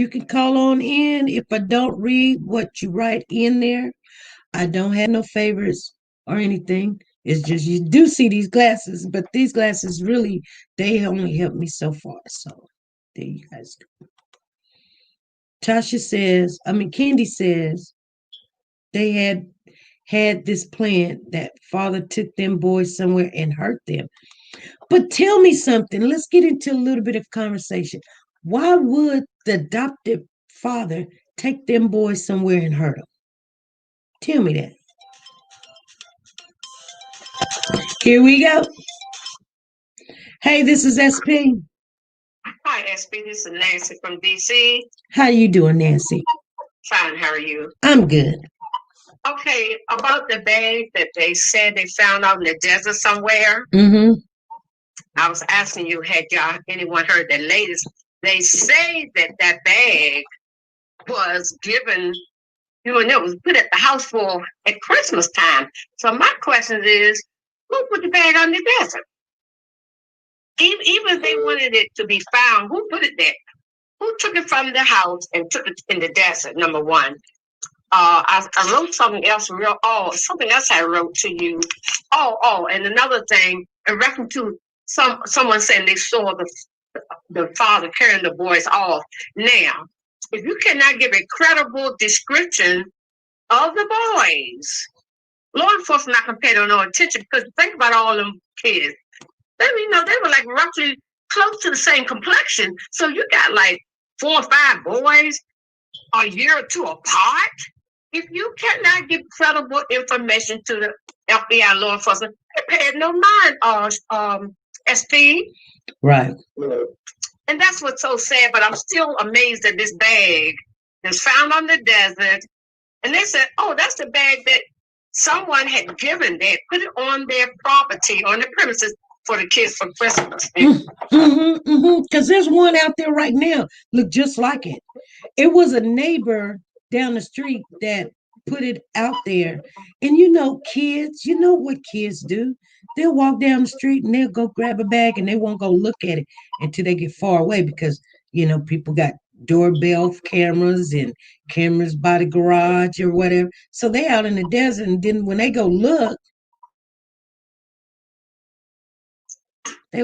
Speaker 1: can call on in. If I don't read what you write in there, I don't have no favorites or anything. It's just you do see these glasses, but these glasses really they only help me so far. So there you guys go. Tasha says, Candy says they had this plan that father took them boys somewhere and hurt them. But tell me something. Let's get into a little bit of conversation. Why would the adoptive father take them boys somewhere and hurt them? Tell me that. Here we go. Hey, this is SP.
Speaker 2: Hi, SP. This is Nancy from DC.
Speaker 1: How you doing, Nancy?
Speaker 2: Fine. How are you?
Speaker 1: I'm good.
Speaker 2: Okay, about the bag that they said they found out in the desert somewhere.
Speaker 1: Mm-hmm.
Speaker 2: I was asking you, had y'all anyone heard the latest? They say that bag was given and it was put at the house for at Christmas time. So my question is, who put the bag on the desert? Even if they wanted it to be found, who put it there? Who took it from the house and took it in the desert? Number one. I wrote something else something else I wrote to you. And another thing, in reference to someone saying they saw the father carrying the boys off. Now, if you cannot give a credible description of the boys, law enforcement not gonna pay no attention, because think about all them kids. They were like roughly close to the same complexion. So you got like 4 or 5 boys a year or 2 apart. If you cannot give credible information to the FBI law enforcement, they paid no mind, SP.
Speaker 1: Right.
Speaker 2: And that's what's so sad. But I'm still amazed that this bag is found on the desert. And they said, oh, that's the bag that someone had given. They had put it on their property, on the premises, for the kids for Christmas.
Speaker 1: Because there's one out there right now, look just like it. It was a neighbor down the street that put it out there. And kids, you know what kids do? They'll walk down the street and they'll go grab a bag and they won't go look at it until they get far away, because people got doorbell cameras and cameras by the garage or whatever. So they out in the desert, and then when they go look,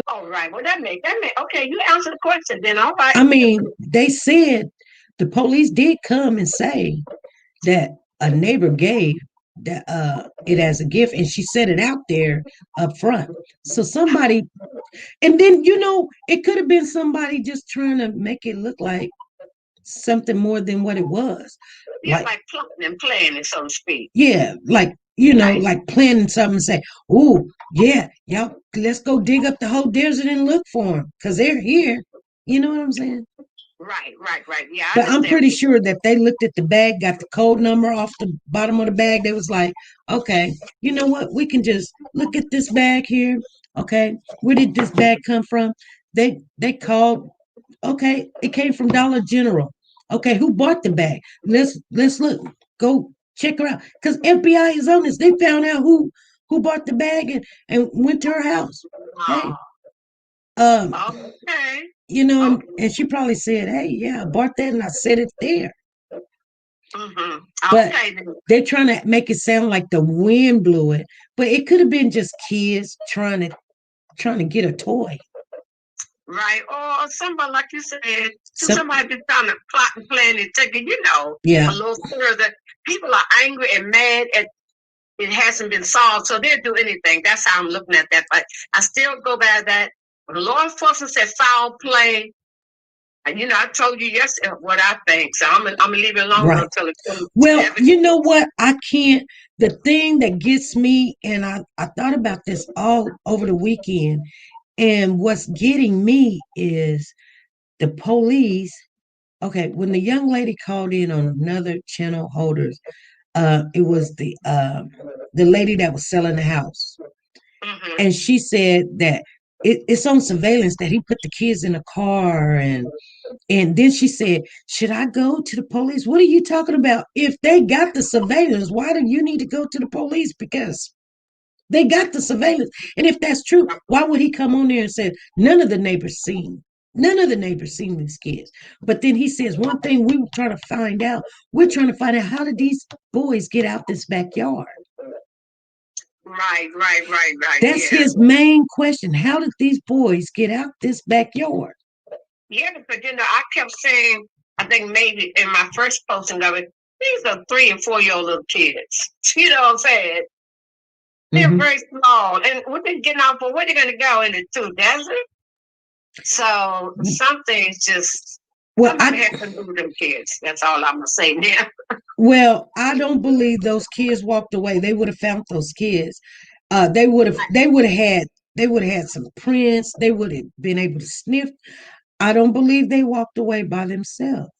Speaker 2: all right. Well, that make okay. You answered the question then. All right.
Speaker 1: I mean, they said the police did come and say that a neighbor gave it as a gift, and she set it out there up front. So somebody, and then it could have been somebody just trying to make it look like something more than what it was.
Speaker 2: Yeah, like plotting and planning, so to speak.
Speaker 1: Yeah, like like planning something and say, oh, yeah, y'all, let's go dig up the whole desert and look for them because they're here. You know what I'm saying?
Speaker 2: Right. Yeah.
Speaker 1: But I'm pretty sure that they looked at the bag, got the code number off the bottom of the bag. They was like, okay, you know what? We can just look at this bag here. Okay, where did this bag come from? They called. Okay, it came from Dollar General. Okay, who bought the bag? Let's look. Go check her out, because FBI is on this. They found out who bought the bag and went to her house. Hey,
Speaker 2: okay.
Speaker 1: And she probably said, "Hey, yeah, I bought that and I set it there."
Speaker 2: Mm-hmm.
Speaker 1: But they're trying to make it sound like the wind blew it, but it could have been just kids trying to get a toy.
Speaker 2: Right, or somebody, like you said, somebody been trying to plot and plan and take it,
Speaker 1: yeah,
Speaker 2: a little further. People are angry and mad at it hasn't been solved, so they'll do anything. That's how I'm looking at that. But I still go by that. When law enforcement said foul play, and I told you yesterday what I think, so I'm gonna leave it alone until it comes.
Speaker 1: Well, you know what? I can't. The thing that gets me, and I thought about this all over the weekend. And what's getting me is the police. Okay, when the young lady called in on another channel holders, it was the lady that was selling the house, and she said that it's on surveillance that he put the kids in a car, and then she said, "Should I go to the police?" What are you talking about? If they got the surveillance, why do you need to go to the police? Because they got the surveillance. And if that's true, why would he come on there and say, none of the neighbors seen these kids? But then he says, one thing we're trying to find out, how did these boys get out this backyard?
Speaker 2: Right.
Speaker 1: That's his main question. How did these boys get out this backyard?
Speaker 2: Yeah, because, I kept saying, I think maybe in my first posting of it, these are 3 and 4-year-old little kids. You know what I'm saying? They're very small, and what they're getting out for? Where they're going to go into the desert? So something's just something has to do with them kids. That's all I'm gonna say now.
Speaker 1: Well, I don't believe those kids walked away. They would have found those kids. They would have had some prints. They would have been able to sniff. I don't believe they walked away by themselves.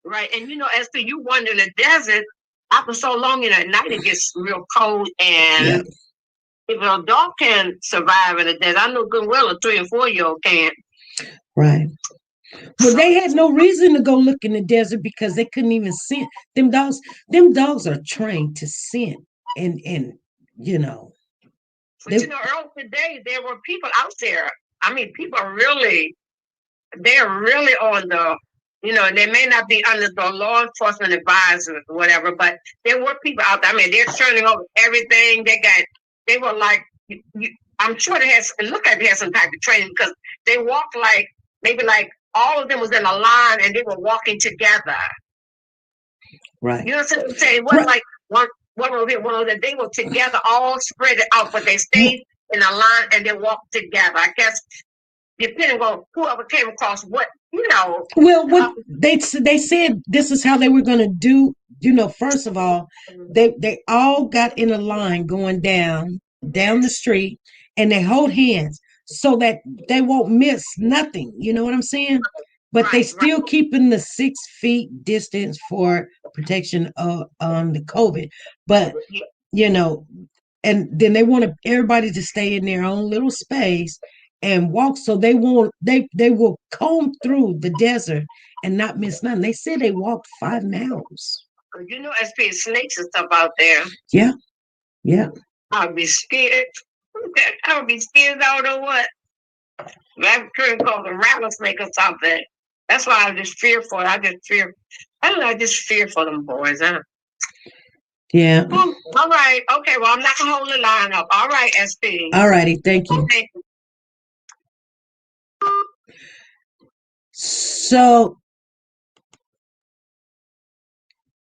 Speaker 2: Right, and as you wander in the desert. After so long at night, it gets real cold, and if an adult can survive in the desert, I know good and well a 3 and 4-year-old can't.
Speaker 1: Right. Well, they had no reason to go look in the desert because they couldn't even scent them dogs. Them dogs are trained to scent, and you know
Speaker 2: But
Speaker 1: they
Speaker 2: earlier today there were people out there. I mean, people are really, they're really on the, they may not be under the law enforcement advisors or whatever, but there were people out there. I mean, they're turning over everything. They were like, I'm sure it looked like they had some type of training because they walked like, maybe like all of them was in a line and they were walking together.
Speaker 1: right.
Speaker 2: You know what I'm saying? It wasn't like one over here, one over there. They were together, all spread out, but they stayed in a line and they walked together. I guess depending on whoever came across what,
Speaker 1: Well, what they said this is how they were going to do. First of all, they all got in a line going down the street, and they hold hands so that they won't miss nothing. You know what I'm saying? But they still keeping the 6 feet distance for protection on the COVID. But you know, and then they want everybody to stay in their own little space and walk so they will comb through the desert and not miss nothing. They said they walked 5 miles.
Speaker 2: SP snakes and stuff out there.
Speaker 1: Yeah, yeah.
Speaker 2: I'll be scared. I would be scared. I don't know what. That could call a rattlesnake or something. That's why I just fearful. I don't know. I just fear for them boys, huh?
Speaker 1: Yeah.
Speaker 2: All right. Okay. Well, I'm not gonna hold the line up. All right, SP.
Speaker 1: All righty. Thank you. So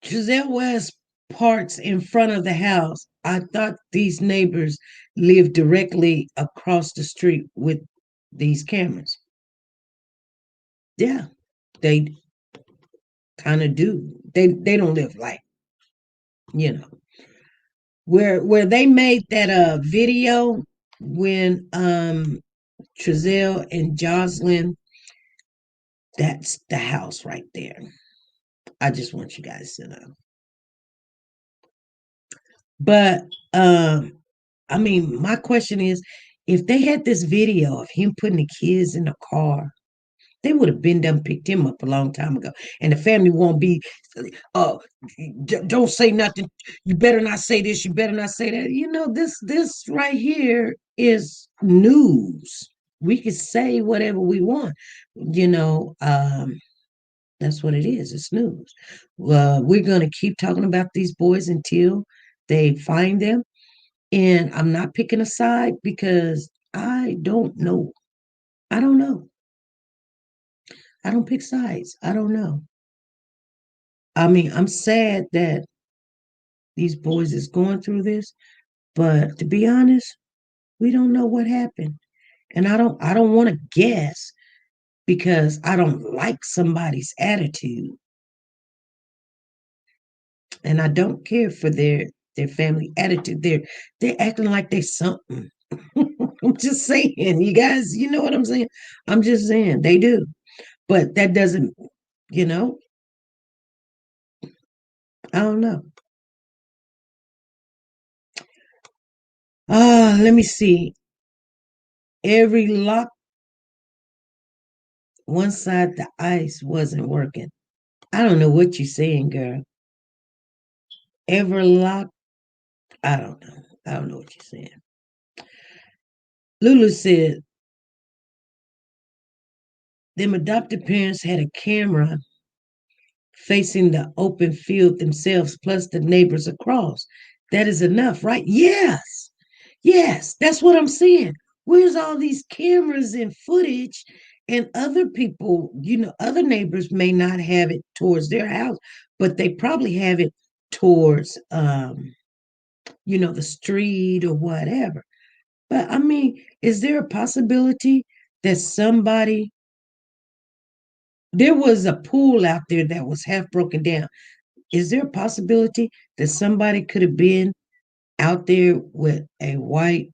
Speaker 1: Giselle West parks in front of the house. I thought these neighbors lived directly across the street with these cameras. Yeah, they kind of do. They don't live like, you know, where they made that video when Trezelle and Jocelyn, that's the house right there. I just want you guys to know. But I mean, my question is, if they had this video of him putting the kids in the car, they would have been done picked him up a long time ago. And the family won't be, oh, don't say nothing. You better not say this. You better not say that. This right here is news. We can say whatever we want. That's what it is. It's news. We're going to keep talking about these boys until they find them. And I'm not picking a side because I don't know. I don't know. I don't pick sides. I don't know. I mean, I'm sad that these boys is going through this, but to be honest, we don't know what happened. And I don't want to guess because I don't like somebody's attitude. And I don't care for their family attitude. They're acting like they're something. I'm just saying, you guys, you know what I'm saying? I'm just saying they do. But that doesn't, you know, I don't know. Let me see. Every lock, one side the ice wasn't working. I don't know what you're saying, girl. Ever lock, I don't know. I don't know what you're saying. Lulu said, them adopted parents had a camera facing the open field themselves, plus the neighbors across. That is enough, right? Yes. Yes, that's what I'm saying. Where's all these cameras and footage? And other people, other neighbors may not have it towards their house, but they probably have it towards, the street or whatever. But I mean, is there a possibility that there was a pool out there that was half broken down? Is there a possibility that somebody could have been out there with a white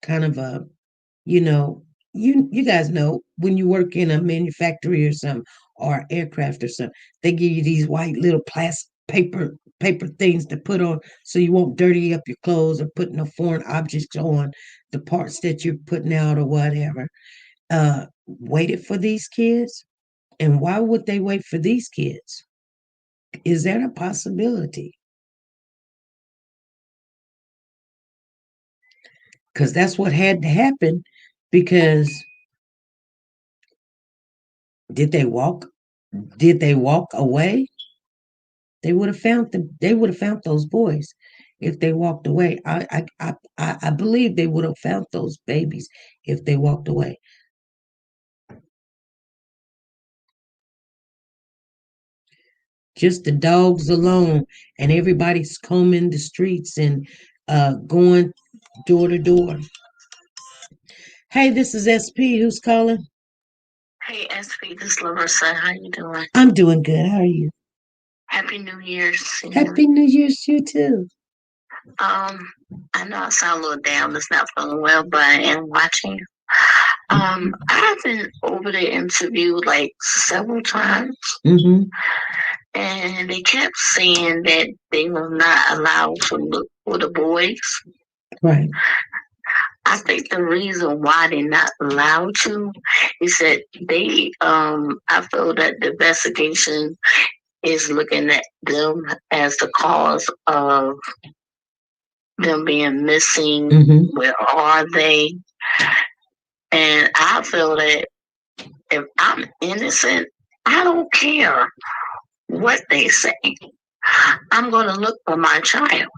Speaker 1: kind of a, you guys know when you work in a manufactory or something or aircraft or something, they give you these white little plastic paper things to put on so you won't dirty up your clothes or put no foreign objects on the parts that you're putting out or whatever. Waited for these kids. And why would they wait for these kids? Is that a possibility? Because that's what had to happen. Because did they walk? Did they walk away? They would have found them. They would have found those boys if they walked away. I believe they would have found those babies if they walked away. Just the dogs alone, and everybody's combing the streets and going door to door. Hey, this is SP. Who's calling?
Speaker 2: Hey, SP, this is Larissa. How you doing?
Speaker 1: I'm doing good. How are you?
Speaker 2: Happy New Year's.
Speaker 1: Happy New Year's to you too.
Speaker 2: Um, I know I sound a little down. It's not feeling well, but I am watching. I've been over the interview like several times,
Speaker 1: Mm-hmm.
Speaker 2: and they kept saying that they were not allowed to look for the boys.
Speaker 1: Right.
Speaker 2: I think the reason why they're not allowed to is that I feel that the investigation is looking at them as the cause of them being missing.
Speaker 1: Mm-hmm.
Speaker 2: Where are they? And I feel that if I'm innocent, I don't care what they say. I'm going to look for my child.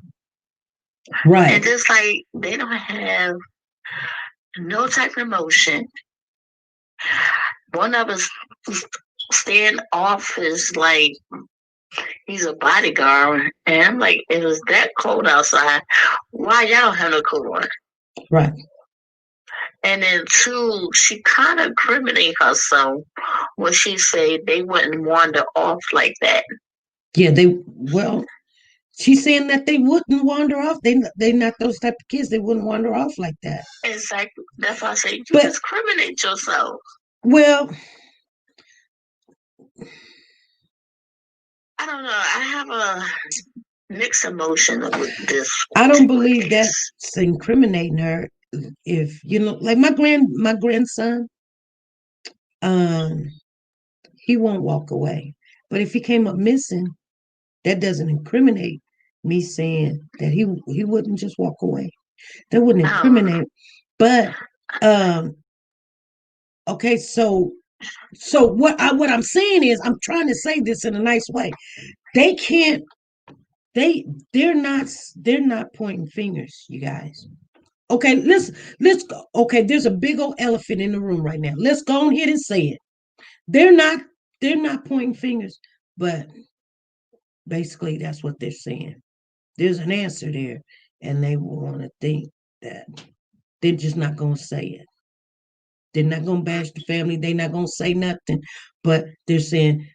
Speaker 1: Right.
Speaker 2: And just like they don't have no type of emotion, one of us stand off is like he's a bodyguard, and I'm like, it was that cold outside. Why y'all don't have no coat on?
Speaker 1: Right.
Speaker 2: And then two, she kind of incriminate herself when she said they wouldn't wander off like that.
Speaker 1: Yeah, she's saying that they wouldn't wander off. They not those type of kids. They wouldn't wander off like that.
Speaker 2: Exactly. That's why I say you
Speaker 1: But
Speaker 2: discriminate yourself.
Speaker 1: well,
Speaker 2: I don't know. I have a mixed emotion with this.
Speaker 1: I don't believe that's incriminating her. If you know, like my grandson, um, he won't walk away. But if he came up missing, that doesn't incriminate me saying that he wouldn't just walk away. That wouldn't incriminate. But okay, so what I'm saying is I'm trying to say this in a nice way. They can't they're not pointing fingers, you guys. Okay, let's go. Okay, there's a big old elephant in the room right now. Let's go ahead and say it. They're not they're not pointing fingers, but basically that's what they're saying. There's an answer there, and they want to think that they're just not gonna say it. They're not gonna bash the family. They're not gonna say nothing, but they're saying,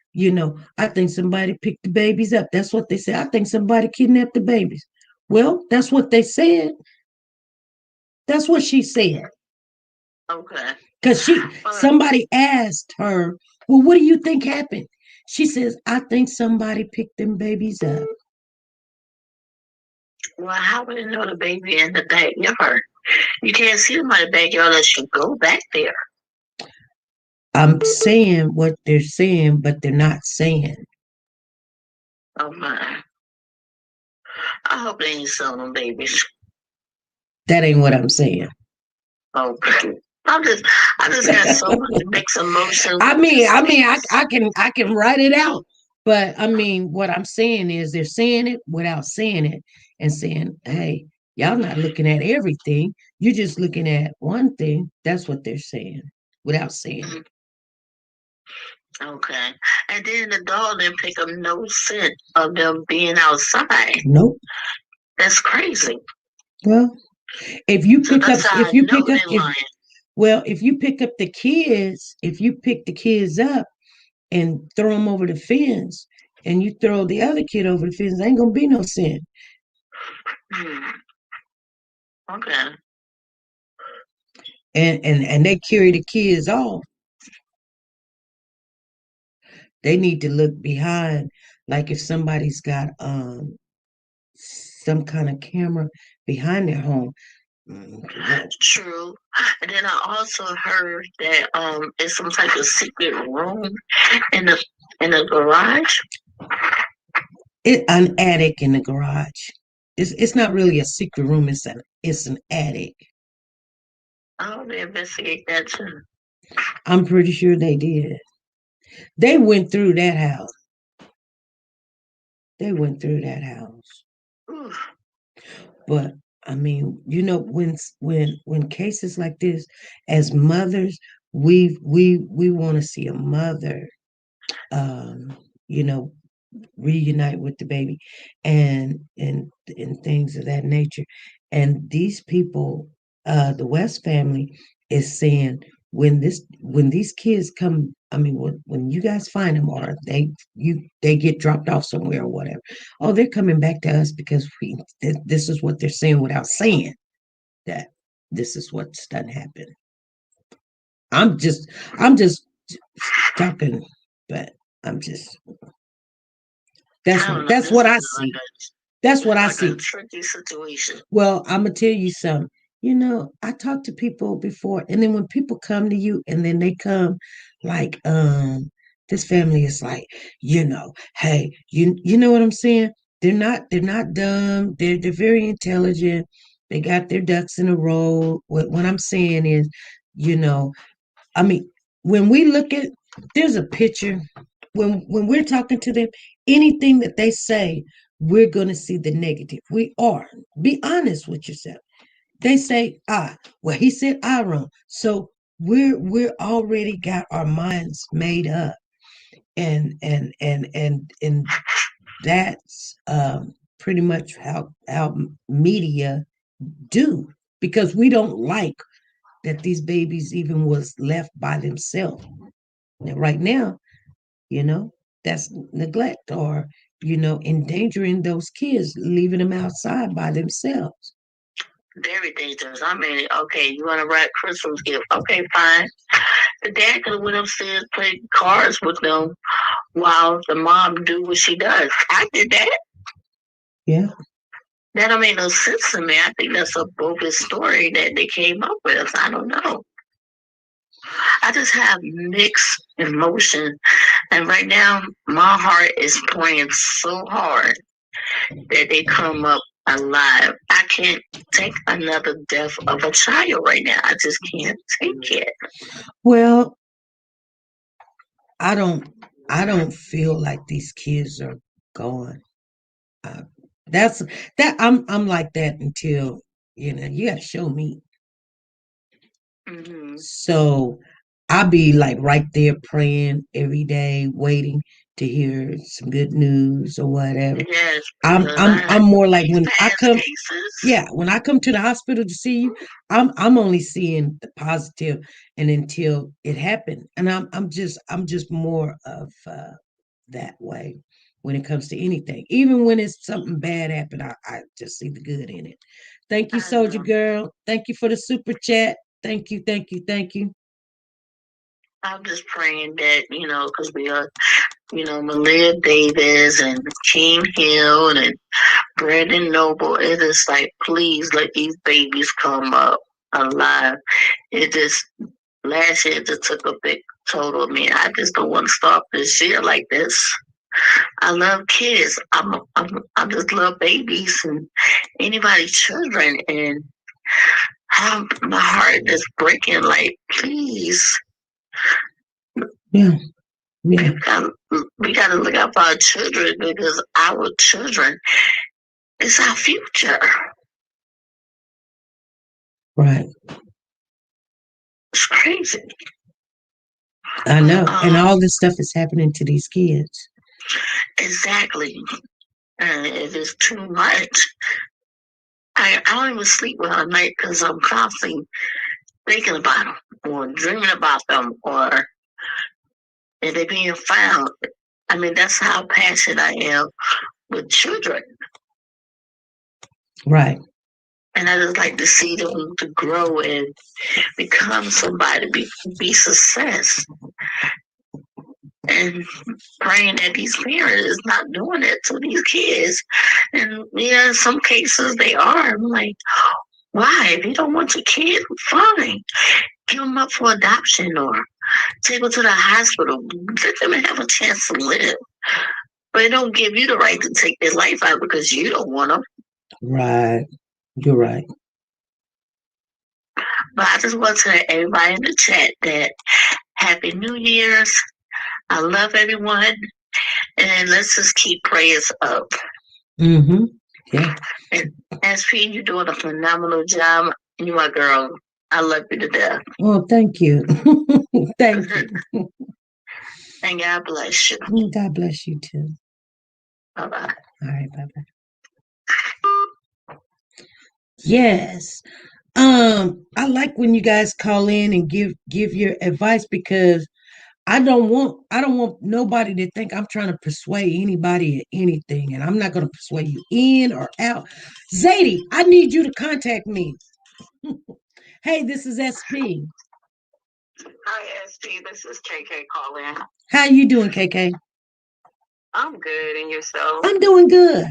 Speaker 1: I think somebody picked the babies up. That's what they said. I think somebody kidnapped the babies. Well, that's what they said. That's what she said.
Speaker 2: Okay.
Speaker 1: Because somebody asked her, well, what do you think happened? She says, I think somebody picked them babies up.
Speaker 2: Well, how would you know the baby in the backyard? You can't see them in the backyard unless you go back there.
Speaker 1: I'm saying what they're saying, but they're not saying.
Speaker 2: Oh my. I hope they ain't selling them babies.
Speaker 1: That ain't what I'm saying.
Speaker 2: Okay. I just got so much mixed emotions.
Speaker 1: I can write it out. But I mean, what I'm saying is they're saying it without saying it and saying, hey, y'all not looking at everything. You're just looking at one thing. That's what they're saying without saying it.
Speaker 2: Okay. And then the dog didn't pick up no scent of them being outside.
Speaker 1: Nope.
Speaker 2: That's crazy.
Speaker 1: Well, if you pick up the kids, if you pick the kids up and throw them over the fence, and you throw the other kid over the fence, there ain't gonna be no sin.
Speaker 2: Okay.
Speaker 1: And they carry the kids off. They need to look behind, like if somebody's got some kind of camera behind their home.
Speaker 2: True. And then I also heard that it's some type of secret room in the garage.
Speaker 1: An attic in the garage. It's not really a secret room. It's an attic.
Speaker 2: I want to investigate that too.
Speaker 1: I'm pretty sure they did. They went through that house. They went through that house.
Speaker 2: Oof.
Speaker 1: But I mean, when cases like this, as mothers, we want to see a mother, um, you know, reunite with the baby, and things of that nature. And these people, the West family, is saying when these kids come, I mean, when you guys find them, or they get dropped off somewhere or whatever, oh, they're coming back to us because this is what they're saying without saying that this is what's done happen. I'm just talking, but I'm just that's what I see. That's what I
Speaker 2: Like a
Speaker 1: see.
Speaker 2: tricky situation.
Speaker 1: Well, I'm gonna tell you something. I talked to people before, and then when people come to you, and then they come like, this family is like, hey, you know what I'm saying? They're not dumb. They're very intelligent. They got their ducks in a row. What I'm saying is, you know, I mean, when we look at, there's a picture. When we're talking to them, anything that they say, we're gonna see the negative. We are. Be honest with yourself. They say I. Well, he said I wrong. So we're already got our minds made up, and that's pretty much how media do, because we don't like that these babies even was left by themselves. Now, right now, you know, that's neglect, or, endangering those kids, leaving them outside by themselves.
Speaker 2: Very dangerous. I mean, okay, you want to wrap Christmas gift? Okay, fine. The dad could have went upstairs, played cards with them while the mom do what she does. I did that.
Speaker 1: Yeah.
Speaker 2: That don't make no sense to me. I think that's a bogus story that they came up with. I don't know. I just have mixed emotion. And right now, my heart is praying so hard that they come up alive. I can't take another death of a child right now. I just can't take it.
Speaker 1: Well, I don't I don't feel like these kids are gone. Uh, that's that I'm like that until, you gotta show me.
Speaker 2: Mm-hmm.
Speaker 1: So I'll be like right there praying every day, waiting to hear some good news or whatever.
Speaker 2: Yes,
Speaker 1: I'm
Speaker 2: because
Speaker 1: I'm
Speaker 2: I
Speaker 1: I'm more like
Speaker 2: these
Speaker 1: when I
Speaker 2: past
Speaker 1: come,
Speaker 2: cases.
Speaker 1: yeah, when I come to the hospital to see you, I'm only seeing the positive, and until it happened. And I'm just more of that way when it comes to anything. Even when it's something bad happened, I just see the good in it. Thank you,
Speaker 2: I
Speaker 1: Soldier
Speaker 2: know.
Speaker 1: Girl. Thank you for the super chat. Thank you, thank you, thank you.
Speaker 2: I'm just praying that, because we are, Malia Davis and King Hill and Brandon Noble. It is like, please let these babies come up alive. It just, last year just took a big toll of me. I just don't want to start this year like this. I love kids. I just love babies and anybody, children, and my heart is breaking. Like, please,
Speaker 1: Yeah, yeah,
Speaker 2: we gotta look out for our children because our children is our future.
Speaker 1: right.
Speaker 2: It's crazy.
Speaker 1: I
Speaker 2: But
Speaker 1: know. And all this stuff is happening to these kids.
Speaker 2: exactly. And it is too much. I don't even sleep well at night because I'm constantly thinking about them or dreaming about them, or if they're being found. I mean, that's how passionate I am with children.
Speaker 1: Right.
Speaker 2: And I just like to see them to grow and become somebody, be success. And praying that these parents is not doing it to these kids. And yeah, in some cases they are. I'm like, Why? If you don't want your kid, fine. Give them up for adoption or take them to the hospital. Let them have a chance to live. But it don't give you the right to take their life out because you don't want them.
Speaker 1: Right. You're right.
Speaker 2: But I just want to tell everybody in the chat that Happy New Year's. I love everyone. And let's just keep prayers up.
Speaker 1: Mm-hmm. Yeah.
Speaker 2: And SP, you're doing a phenomenal job. You my girl. I love you to death.
Speaker 1: Oh, thank you. Thank you.
Speaker 2: And God bless you.
Speaker 1: God bless you too.
Speaker 2: Bye-bye.
Speaker 1: All right, bye-bye. Yes. I like when you guys call in and give your advice because I don't want nobody to think I'm trying to persuade anybody or anything, and I'm not going to persuade you in or out. Zadie, I need you to contact me. Hey, this is SP.
Speaker 2: Hi, SP. This is KK calling.
Speaker 1: How you doing, KK?
Speaker 2: I'm good, and yourself?
Speaker 1: I'm doing good.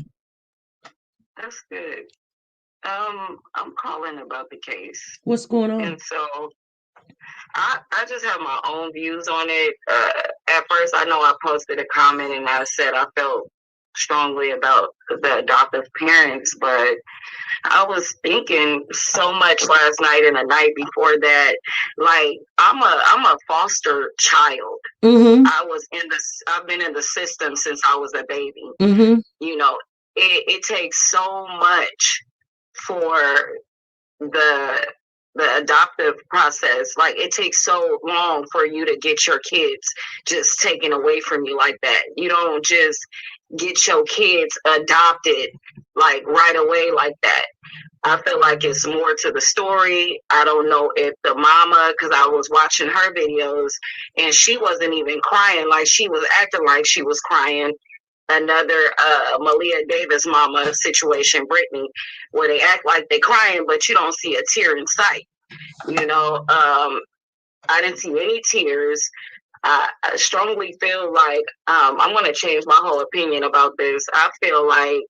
Speaker 2: That's good. I'm calling about the case.
Speaker 1: What's going on?
Speaker 2: And so I just have my own views on it. At first, I know I posted a comment and I said I felt strongly about the adoptive parents, but I was thinking so much last night and the night before that. Like I'm a foster child.
Speaker 1: Mm-hmm.
Speaker 2: I've been in the system since I was a baby.
Speaker 1: Mm-hmm.
Speaker 2: You know, it takes so much for the adoptive process. Like it takes so long for you to get your kids just taken away from you like that. You don't just get your kids adopted like right away like that. I feel like it's more to the story. I don't know if the mama, because I was watching her videos and she wasn't even crying, like she was acting like she was crying. Another Malia Davis mama situation, Brittany, where they act like they're crying, but you don't see a tear in sight. You know, I didn't see any tears. I strongly feel like I'm going to change my whole opinion about this. I feel like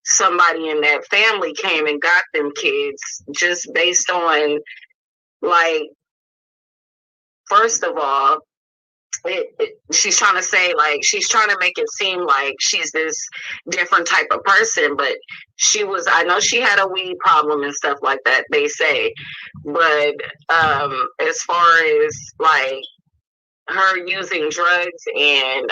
Speaker 2: somebody in that family came and got them kids just based on, like, first of all, she's trying to say, like, she's trying to make it seem like she's this different type of person, but I know she had a weed problem and stuff like that, they say, but as far as like her using drugs and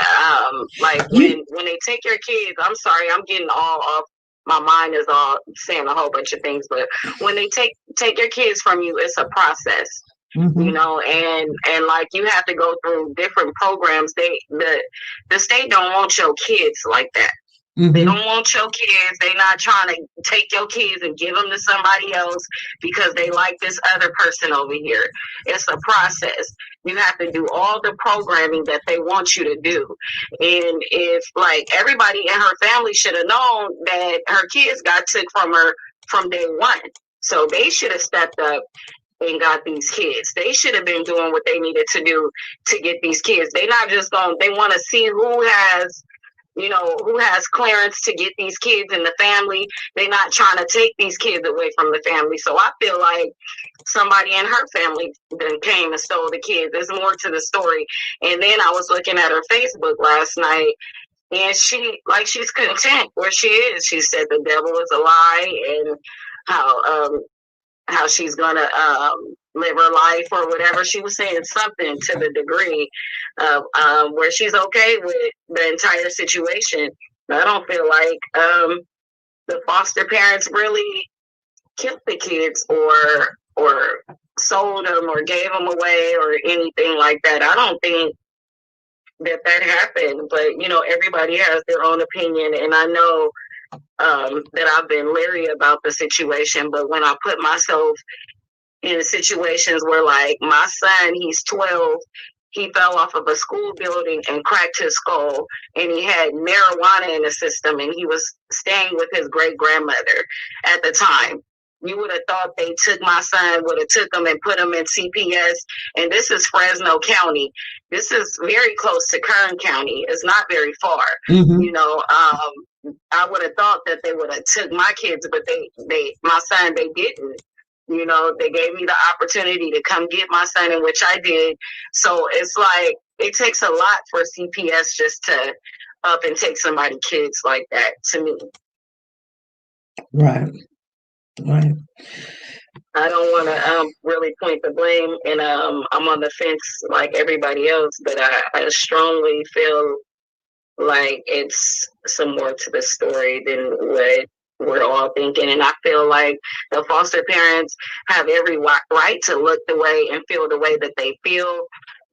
Speaker 2: like when they take your kids, I'm sorry, I'm getting all off, my mind is all saying a whole bunch of things, but when they take your kids from you, it's a process. Mm-hmm. You know, and like you have to go through different programs. The state don't want your kids like that. Mm-hmm. They don't want your kids. They're not trying to take your kids and give them to somebody else because they like this other person over here. It's a process. You have to do all the programming that they want you to do. And if, like, everybody in her family should have known that her kids got took from her from day one. So they should have stepped up and got these kids. They should have been doing what they needed to do to get these kids. They not just going, they want to see who has clearance to get these kids in the family. They're not trying to take these kids away from the family. So I feel like somebody in her family then came and stole the kids. There's more to the story. And then I was looking at her Facebook last night, and she's content where she is. She said the devil is a lie, and how she's gonna live her life or whatever. She was saying something to the degree of where she's okay with the entire situation. I don't feel like the foster parents really killed the kids or sold them or gave them away or anything like that. I don't think that happened, but you know, everybody has their own opinion, and I know that I've been leery about the situation, but when I put myself in situations where, like, my son, he's 12, he fell off of a school building and cracked his skull, and he had marijuana in the system, and he was staying with his great grandmother at the time. You would have thought they took my son, would have took him and put him in CPS, and this is Fresno County. This is very close to Kern County. It's not very far. Mm-hmm. You know, I would have thought that they would have took my kids, but my son, they didn't. You know, they gave me the opportunity to come get my son, in which I did. So it's like, it takes a lot for CPS just to up and take somebody's kids like that, to me.
Speaker 1: Right. Right.
Speaker 2: I don't want to really point the blame, and I'm on the fence like everybody else, but I strongly feel like it's some more to the story than what we're all thinking. And I feel like the foster parents have every right to look the way and feel the way that they feel,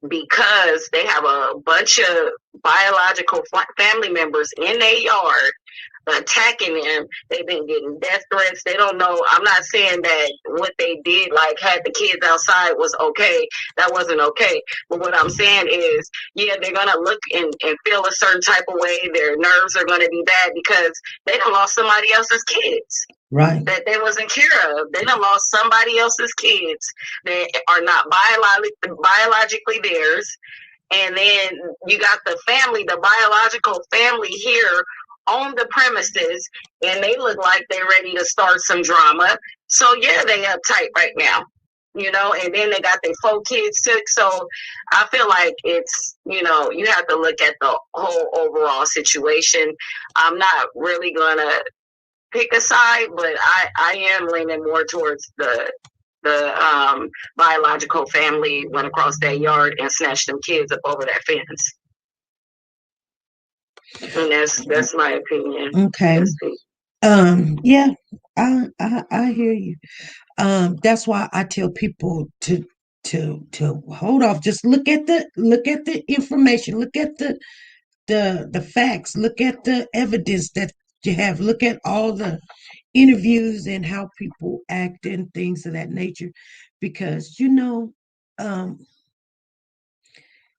Speaker 2: because they have a bunch of biological family members in their yard attacking them. They've been getting death threats. They don't know. I'm not saying that what they did, like had the kids outside, was okay. That wasn't okay. But what I'm saying is, yeah, they're going to look and feel a certain type of way. Their nerves are going to be bad because they done lost somebody else's kids.
Speaker 1: Right.
Speaker 2: That they wasn't care of. They done lost somebody else's kids that are not biologically theirs. And then you got the family, the biological family here on the premises, and they look like they're ready to start some drama. So yeah, they uptight right now, you know, and then they got their 4 kids too. So I feel like it's, you know, you have to look at the whole overall situation. I'm not really gonna pick a side, but I am leaning more towards the biological family went across that yard and snatched them kids up over that fence. And that's my opinion.
Speaker 1: Okay. Yeah, I hear you. That's why I tell people to hold off. Just look at the information, look at the facts, look at the evidence that you have, look at all the interviews and how people act and things of that nature, because you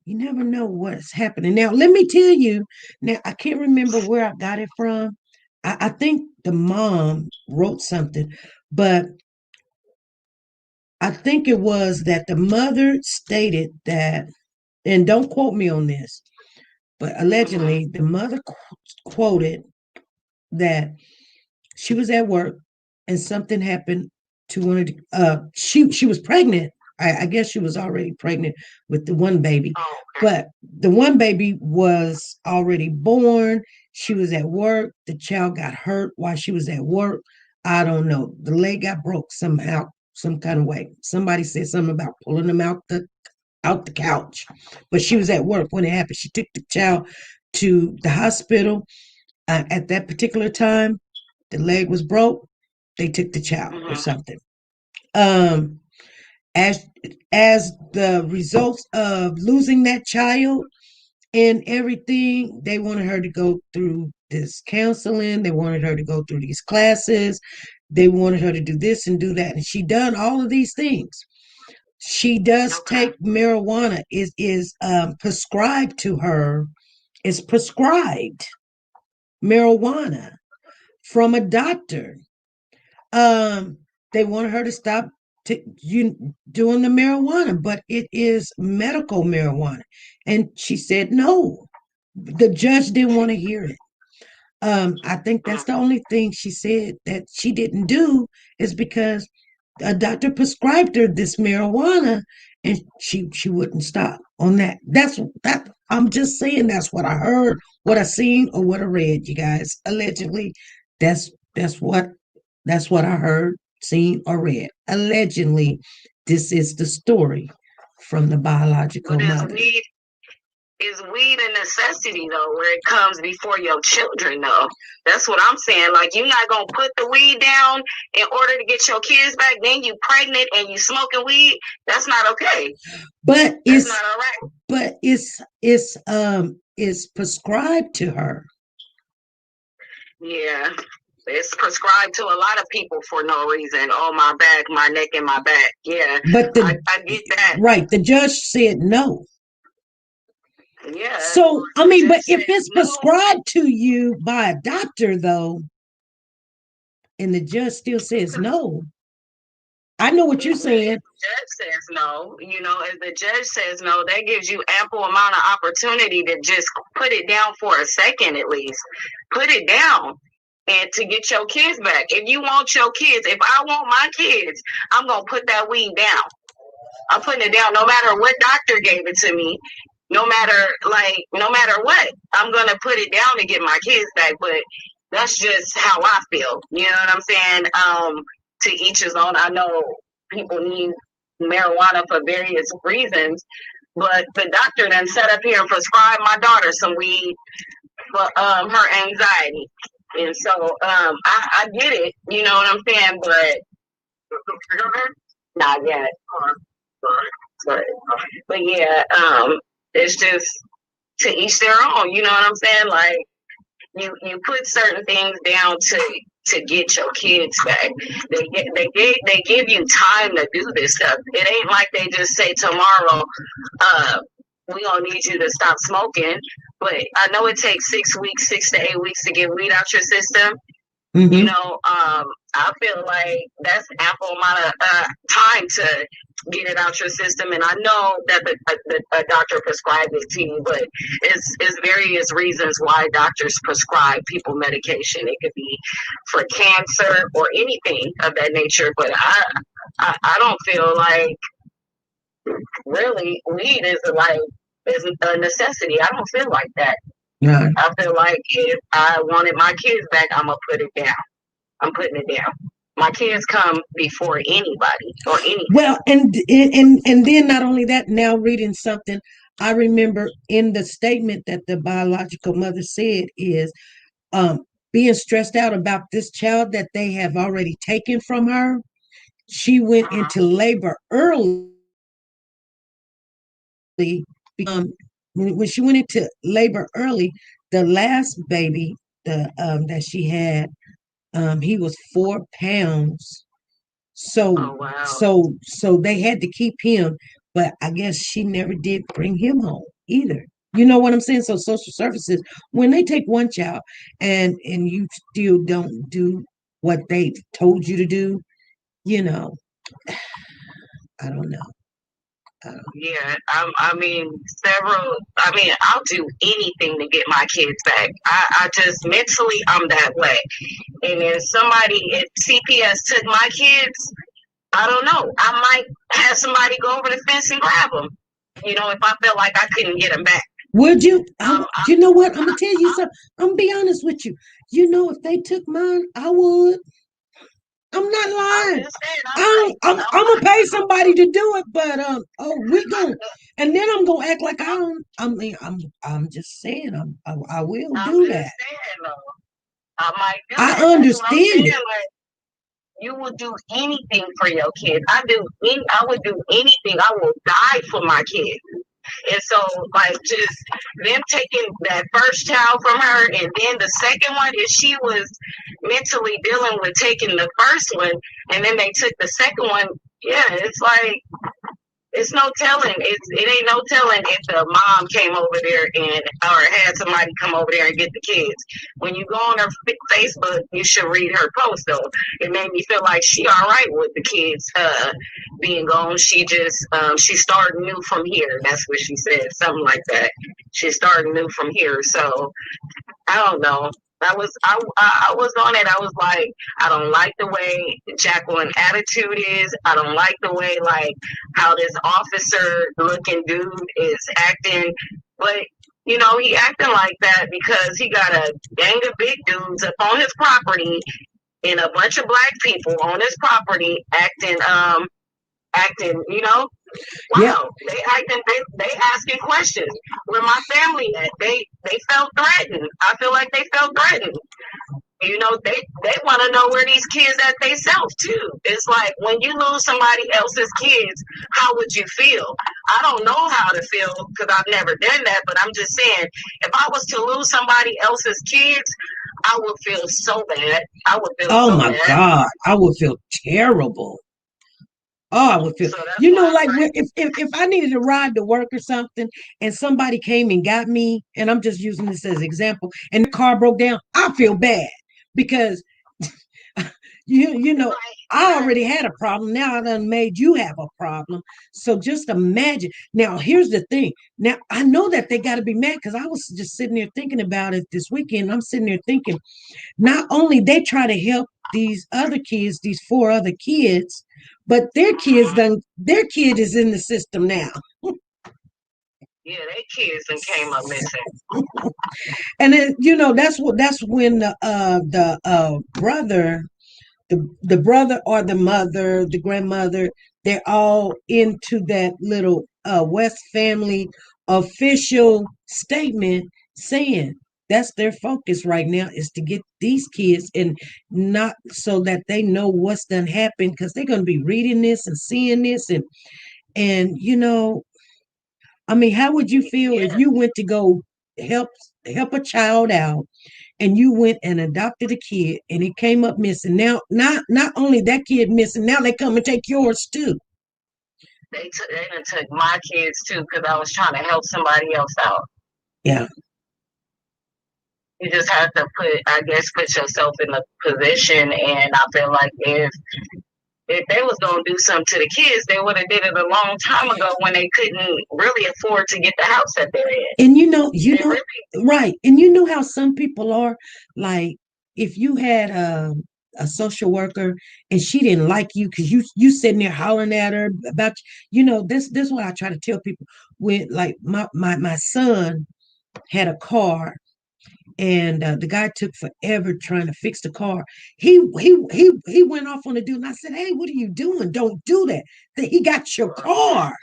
Speaker 1: never know what's happening. Now, let me tell you, now I can't remember where I got it from. I think the mom wrote something, but I think it was that the mother stated that, and don't quote me on this, but allegedly the mother quoted that she was at work and something happened to one of the, she was pregnant. I guess she was already pregnant with the one baby, but the one baby was already born. She was at work. The child got hurt while she was at work. I don't know. The leg got broke somehow, some kind of way. Somebody said something about pulling them out the couch, but she was at work when it happened. She took the child to the hospital. At that particular time, the leg was broke. They took the child or something. Um, as as the results of losing that child and everything, they wanted her to go through this counseling. They wanted her to go through these classes. They wanted her to do this and do that, and she done all of these things. She does take marijuana. Is prescribed to her. Is prescribed marijuana from a doctor. They wanted her to stop doing the marijuana, but it is medical marijuana, and she said no. The judge didn't want to hear it. I think that's the only thing she said that she didn't do, is because a doctor prescribed her this marijuana, and she wouldn't stop on that. That I'm just saying, that's what I heard, what I seen, or what I read. You guys, allegedly, that's that's what that's what I heard, seen, or read. Allegedly, this is the story from the biological mother.
Speaker 2: Is weed a necessity though, where it comes before your children though? That's what I'm saying. Like, you're not gonna put the weed down in order to get your kids back, then you pregnant and you smoking weed. That's not okay.
Speaker 1: But
Speaker 2: it's not all right.
Speaker 1: But it's prescribed to her.
Speaker 2: Yeah. It's prescribed to a lot of people for no reason. Oh, my back, my neck, and my back. Yeah.
Speaker 1: But
Speaker 2: I get that.
Speaker 1: Right. The judge said no.
Speaker 2: Yeah.
Speaker 1: So, I mean, but if it's prescribed to you by a doctor, though, and the judge still says no, I know what you're saying.
Speaker 2: If the judge says no, you know, if the judge says no, that gives you ample amount of opportunity to just put it down for a second at least. Put it down. and to get your kids back. If you want your kids, if I want my kids, I'm gonna put that weed down. I'm putting it down no matter what doctor gave it to me. No matter what, I'm gonna put it down to get my kids back. But that's just how I feel. You know what I'm saying? To each his own. I know people need marijuana for various reasons, but the doctor then set up here and prescribed my daughter some weed for her anxiety. And so I get it, you know what I'm saying, but not yet. But yeah, it's just to each their own, you know what I'm saying? Like you put certain things down to get your kids back. They give you time to do this stuff. It ain't like they just say tomorrow, we gonna need you to stop smoking. But I know it takes 6 weeks, 6 to 8 weeks to get weed out your system.
Speaker 1: Mm-hmm.
Speaker 2: You know, I feel like that's ample amount of time to get it out your system. And I know that a doctor prescribed it to you, but it's various reasons why doctors prescribe people medication. It could be for cancer or anything of that nature. But I don't feel like really weed is a necessity. I don't feel like that.
Speaker 1: Right.
Speaker 2: I feel like if I wanted my kids back, I'm gonna put it down. I'm putting it down. My kids come before anybody or anything.
Speaker 1: Well, and then not only that, now reading something, I remember in the statement that the biological mother said is being stressed out about this child that they have already taken from her. She went into labor early. When she went into labor early, the last baby that she had, he was 4 pounds. So
Speaker 2: wow.
Speaker 1: so they had to keep him, but I guess she never did bring him home either. You know what I'm saying? So social services, when they take one child and you still don't do what they told you to do, you know, I don't know.
Speaker 2: Yeah, I mean, I'll do anything to get my kids back. I just mentally, I'm that way. And if CPS took my kids, I don't know. I might have somebody go over the fence and grab them. You know, if I felt like I couldn't get them back.
Speaker 1: Would you? You know what? I'm gonna tell you something. I'm gonna be honest with you. You know, if they took mine, I would. I'm not lying. I'm gonna pay somebody to do it, but we gonna, and then I'm gonna act like I don't. I mean, I'm just saying, I will do that.
Speaker 2: I might do
Speaker 1: I
Speaker 2: that.
Speaker 1: understand it.
Speaker 2: Like, you will do anything for your kids. I would do anything. I will die for my kids. And so, like, just them taking that first child from her, and then the second one, if she was mentally dealing with taking the first one, and then they took the second one, yeah, it's like, it's no telling. It ain't no telling if the mom came over there or had somebody come over there and get the kids. When you go on her Facebook, you should read her post though. It made me feel like she all right with the kids being gone. She just she started new from here. That's what she said, something like that. She started new from here. So I don't know. I was on it. I was like, I don't like the way Jacqueline's attitude is. I don't like the way like how this officer looking dude is acting. But you know, he acting like that because he got a gang of big dudes up on his property and a bunch of black people on his property acting, you know. Wow, yeah. They asking questions. Where my family at? They felt threatened. I feel like they felt threatened. You know, they want to know where these kids at themselves too. It's like when you lose somebody else's kids, how would you feel? I don't know how to feel because I've never done that. But I'm just saying, if I was to lose somebody else's kids, I would feel so bad. I would feel.
Speaker 1: Oh
Speaker 2: so
Speaker 1: my
Speaker 2: bad.
Speaker 1: God, I would feel terrible. Oh, I would feel,
Speaker 2: So
Speaker 1: you know, like if I needed to ride to work or something and somebody came and got me, and I'm just using this as an example, and the car broke down, I feel bad because You know, I
Speaker 2: Right.
Speaker 1: already had a problem. Now I done made you have a problem. So just imagine. Now, here's the thing. Now, I know that they got to be mad because I was just sitting there thinking about it this weekend. I'm sitting there thinking, not only they try to help these other kids, these four other kids, but their kid is in the system now.
Speaker 2: Yeah, they kids and came up missing.
Speaker 1: And then, that's when the brother, the brother or the mother, the grandmother, they're all into that little West family official statement saying that's their focus right now is to get these kids and not so that they know what's done happened because they're going to be reading this and seeing this and I mean, how would you feel if
Speaker 2: Yeah,
Speaker 1: you went to go help help a child out and you went and adopted a kid and it came up missing? Now, not only that kid missing, now they come and take yours too.
Speaker 2: they done took my kids too because I was trying to help somebody else out.
Speaker 1: Yeah.
Speaker 2: You just have to I guess, put yourself in a position, and I feel like if they was gonna do something to the kids, they would have did it a long time ago when they couldn't really afford to get the house that they're in.
Speaker 1: And
Speaker 2: They really,
Speaker 1: right. And you know how some people are like if you had a social worker and she didn't like you because you sitting there hollering at her about this what I try to tell people when like my son had a car and the guy took forever trying to fix the car. He went off on the dude, and I said, "Hey, what are you doing? Don't do that. He got your car.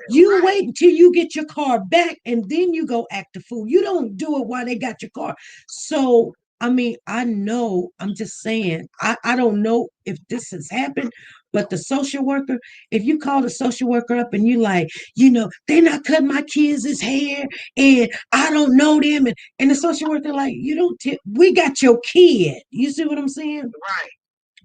Speaker 1: You
Speaker 2: right,
Speaker 1: wait until you get your car back, and then you go act a fool. You don't do it while they got your car." So I mean, I know. I'm just saying. I don't know if this has happened, but the social worker, if you call the social worker up and you like, they're not cutting my kids' hair, and I don't know them, and the social worker like, you don't. We got your kid. You see what I'm saying?
Speaker 2: right,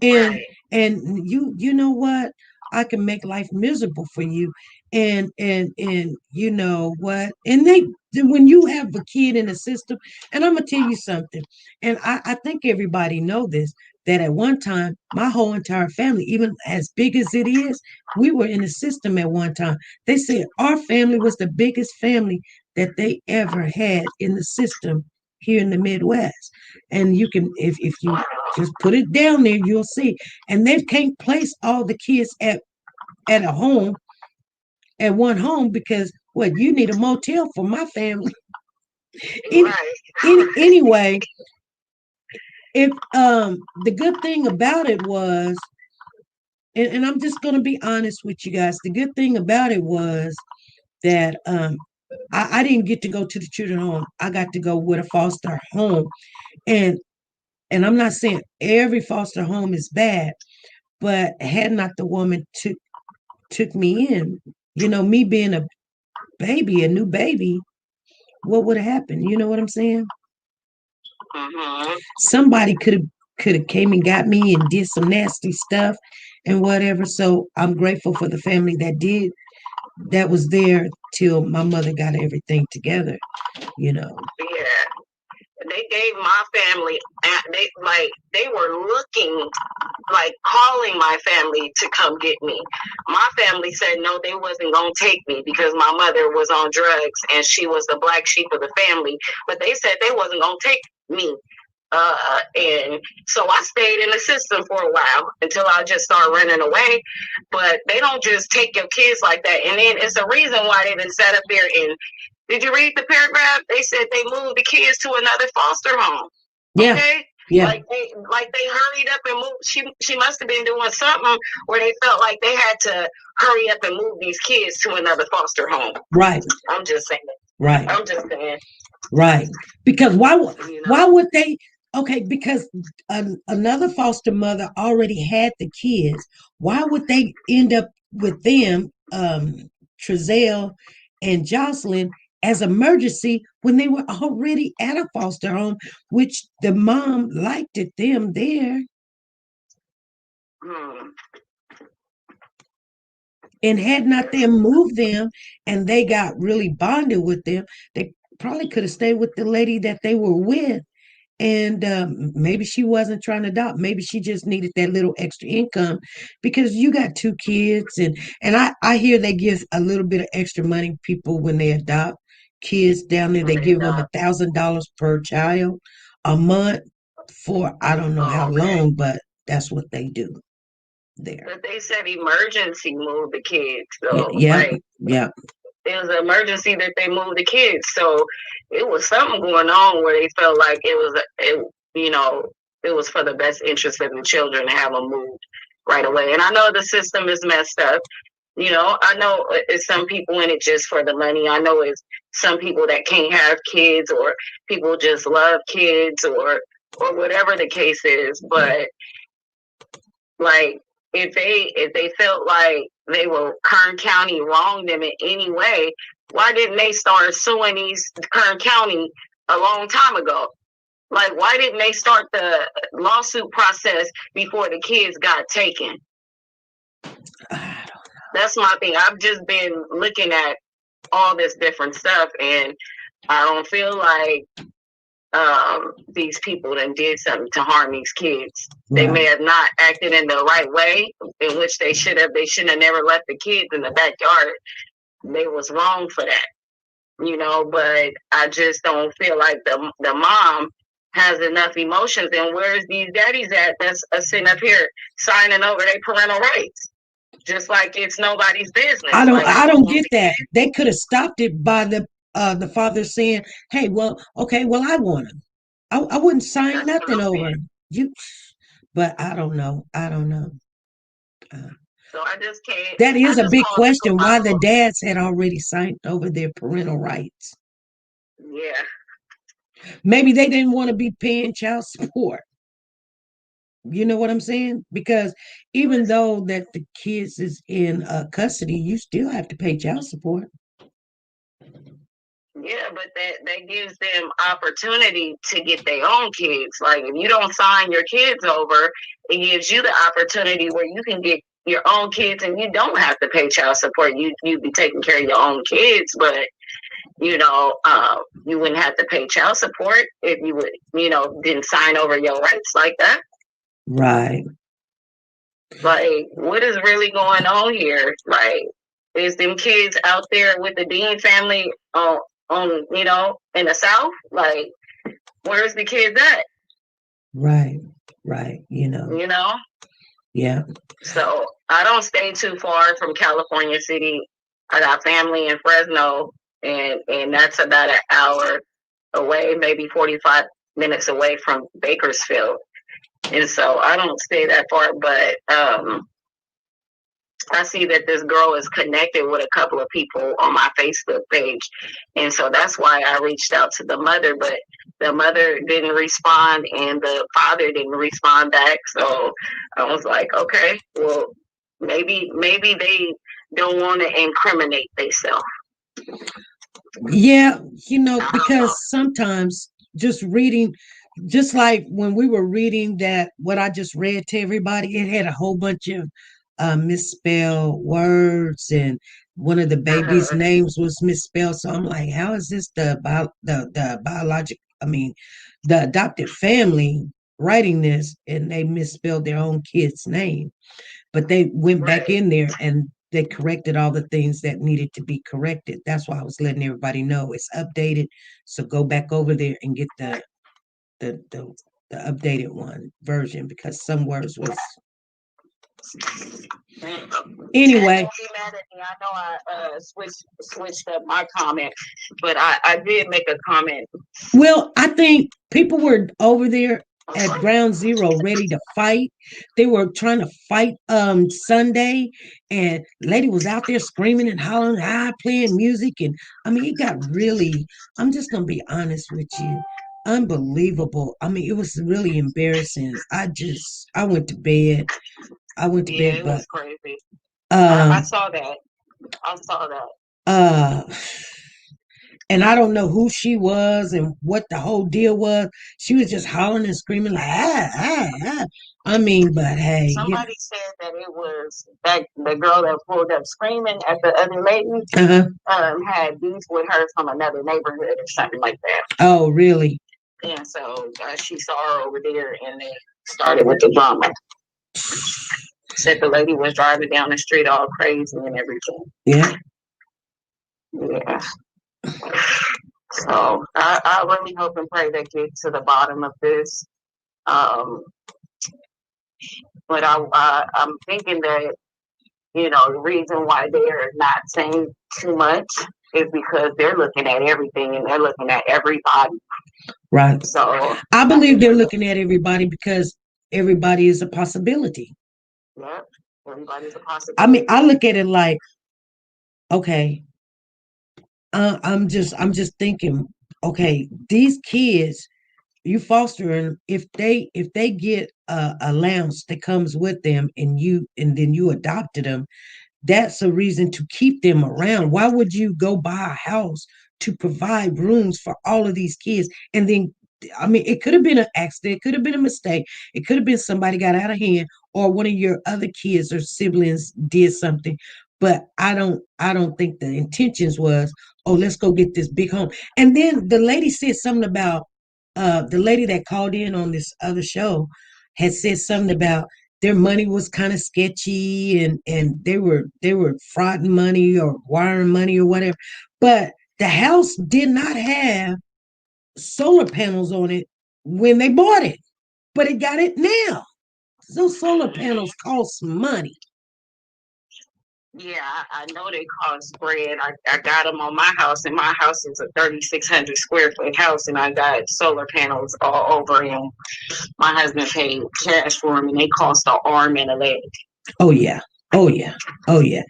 Speaker 1: and
Speaker 2: right.
Speaker 1: and you know what, I can make life miserable for you, and you know what, and they when you have a kid in the system, and I'm gonna tell you something, and I think everybody know this, that at one time my whole entire family, even as big as it is, we were in the system at one time. They said our family was the biggest family that they ever had in the system here in the Midwest. And you can, if you just put it down there, you'll see. And they can't place all the kids at a home, at one home, because what, you need a motel for my family. Any,
Speaker 2: Right.
Speaker 1: anyway, if the good thing about it was, and I'm just gonna be honest with you guys, the good thing about it was that I didn't get to go to the children home. I got to go with a foster home. And I'm not saying every foster home is bad, but had not the woman took me in, me being a baby, a new baby, what would have happened? You know what I'm saying?
Speaker 2: Mm-hmm.
Speaker 1: Somebody could have came and got me and did some nasty stuff and whatever. So I'm grateful for the family that was there till my mother got everything together, you know.
Speaker 2: Yeah. They gave my family, they were looking, like calling my family to come get me. My family said no, they wasn't gonna take me because my mother was on drugs and she was the black sheep of the family. But they said they wasn't gonna take me. And so I stayed in the system for a while until I just started running away. But they don't just take your kids like that. And then it's a reason why they didn't set up there. And did you read the paragraph? They said they moved the kids to another foster home.
Speaker 1: Yeah,
Speaker 2: Okay,
Speaker 1: yeah,
Speaker 2: like they hurried up and moved. She must have been doing something where they felt like they had to hurry up and move these kids to another foster home.
Speaker 1: right,
Speaker 2: I'm just saying.
Speaker 1: right,
Speaker 2: I'm just saying.
Speaker 1: right. Because
Speaker 2: You know.
Speaker 1: why would they? Okay, because another foster mother already had the kids. Why would they end up with them, Trezelle and Jocelyn, as emergency when they were already at a foster home, which the mom liked it them there,
Speaker 2: Hmm.
Speaker 1: and had not them moved them, and they got really bonded with them, they probably could have stayed with the lady that they were with and maybe she wasn't trying to adopt. Maybe she just needed that little extra income because you got two kids, and I hear they give a little bit of extra money people when they adopt kids down there.
Speaker 2: when
Speaker 1: They
Speaker 2: they
Speaker 1: give them
Speaker 2: adopt.
Speaker 1: $1,000 per child a month for I don't know how
Speaker 2: Oh, okay.
Speaker 1: long, but that's what they do there.
Speaker 2: But they said emergency moved the kids.
Speaker 1: Yeah,
Speaker 2: So
Speaker 1: yeah,
Speaker 2: like
Speaker 1: yeah,
Speaker 2: it was an emergency that they moved the kids. So it was something going on where they felt like you know, it was for the best interest of the children to have them moved right away. And I know the system is messed up. You know, I know it's some people in it just for the money. I know it's some people that can't have kids, or people just love kids, or whatever the case is. But like if they felt like they were Kern County wronged them in any way, why didn't they start suing these Kern County a long time ago? Like, why didn't they start the lawsuit process before the kids got taken? That's my thing. I've just been looking at all this different stuff, and I don't feel like these people that did something to harm these kids. They may
Speaker 1: right.
Speaker 2: have not acted in the right way, in which they should have. They shouldn't have never left the kids in the backyard. They was wrong for that, you know. But I just don't feel like the mom has enough emotions. And where's these daddies at that's sitting up here signing over their parental rights, just like it's nobody's business. Like
Speaker 1: I don't get that. They could have stopped it by the father saying, "Hey, well, okay, well, I want him. I wouldn't sign
Speaker 2: that's what
Speaker 1: nothing
Speaker 2: I'm
Speaker 1: over
Speaker 2: saying.
Speaker 1: him. You." But I don't know. I don't know. Uh,
Speaker 2: So I just can't.
Speaker 1: that
Speaker 2: I
Speaker 1: is a
Speaker 2: just
Speaker 1: big
Speaker 2: call this a
Speaker 1: question. Why the
Speaker 2: follow.
Speaker 1: dads had already signed over their parental rights?
Speaker 2: Yeah.
Speaker 1: Maybe they didn't want to be paying child support. You know what I'm saying? Because even though that the kids is in custody, you still have to pay child support.
Speaker 2: Yeah, but that gives them opportunity to get their own kids. Like if you don't sign your kids over, it gives you the opportunity where you can get your own kids and you don't have to pay child support. You be taking care of your own kids, but you wouldn't have to pay child support if you would, didn't sign over your rights like that.
Speaker 1: Right.
Speaker 2: Like, what is really going on here? Like, is them kids out there with the Dean family in the South? Like, where's the kids at?
Speaker 1: Right. Right. You know.
Speaker 2: You know?
Speaker 1: Yeah.
Speaker 2: So I don't stay too far from California City. I got family in Fresno, and that's about an hour away, maybe 45 minutes away from Bakersfield. And so I don't stay that far, but I see that this girl is connected with a couple of people on my Facebook page. And so that's why I reached out to the mother, but the mother didn't respond and the father didn't respond back. So I was like, okay, well, maybe they don't want to incriminate themselves.
Speaker 1: Yeah,
Speaker 2: I don't know.
Speaker 1: because sometimes just reading, just like when we were reading that, what I just read to everybody, it had a whole bunch of misspelled words, and one of the baby's
Speaker 2: Uh-huh.
Speaker 1: names was misspelled. So I'm like, how is this the biologic? I mean, the adopted family writing this, and they misspelled their own kid's name, but they went back
Speaker 2: Right.
Speaker 1: in there and they corrected all the things that needed to be corrected. That's why I was letting everybody know it's updated. So go back over there and get the the, the updated one version because some words was
Speaker 2: And
Speaker 1: anyway.
Speaker 2: don't be mad at me. I know I switched up my comment, but I did make a comment.
Speaker 1: Well, I think people were over there at ground zero ready to fight. They were trying to fight Sunday, and lady was out there screaming and hollering, playing music, and I mean it got really, I'm just gonna be honest with you, unbelievable. I mean, it was really embarrassing. I went to bed. I went to
Speaker 2: Yeah,
Speaker 1: bed,
Speaker 2: it
Speaker 1: but
Speaker 2: was crazy. I
Speaker 1: um
Speaker 2: saw that. I saw that.
Speaker 1: uh and I don't know who she was and what the whole deal was. She was just hollering and screaming like I mean, but hey,
Speaker 2: Somebody said that it was that the girl that pulled up screaming at the other lady
Speaker 1: uh-huh.
Speaker 2: had beef with her from another neighborhood or something like that.
Speaker 1: Oh, really?
Speaker 2: And so she saw her over there, and they started with the drama. Said the lady was driving down the street all crazy and everything.
Speaker 1: Yeah.
Speaker 2: Yeah. So I really hope and pray they get to the bottom of this. But I'm thinking that, the reason why they're not saying too much is because they're looking at everything and they're looking at everybody.
Speaker 1: Right.
Speaker 2: So
Speaker 1: I believe they're looking at everybody because everybody is a possibility.
Speaker 2: Yeah, everybody's a possibility.
Speaker 1: I mean, I look at it like, okay, I'm just thinking, okay, these kids you fostering, if they get a allowance that comes with them, and then you adopted them, that's a reason to keep them around. Why would you go buy a house to provide rooms for all of these kids? And then, I mean, it could have been an accident, it could have been a mistake, it could have been somebody got out of hand, or one of your other kids or siblings did something. But I don't think the intentions was, oh, let's go get this big home. And then the lady said something about the lady that called in on this other show had said something about their money was kind of sketchy, and they were frauding money or wiring money or whatever. But the house did not have solar panels on it when they bought it, but it got it now. Those solar panels cost money.
Speaker 2: Yeah, I know they cost bread. I got them on my house, and my house is a 3,600 square foot house, and I got solar panels all over, and my husband paid cash for them, and they cost an arm and a leg.
Speaker 1: Oh yeah, oh yeah, oh yeah.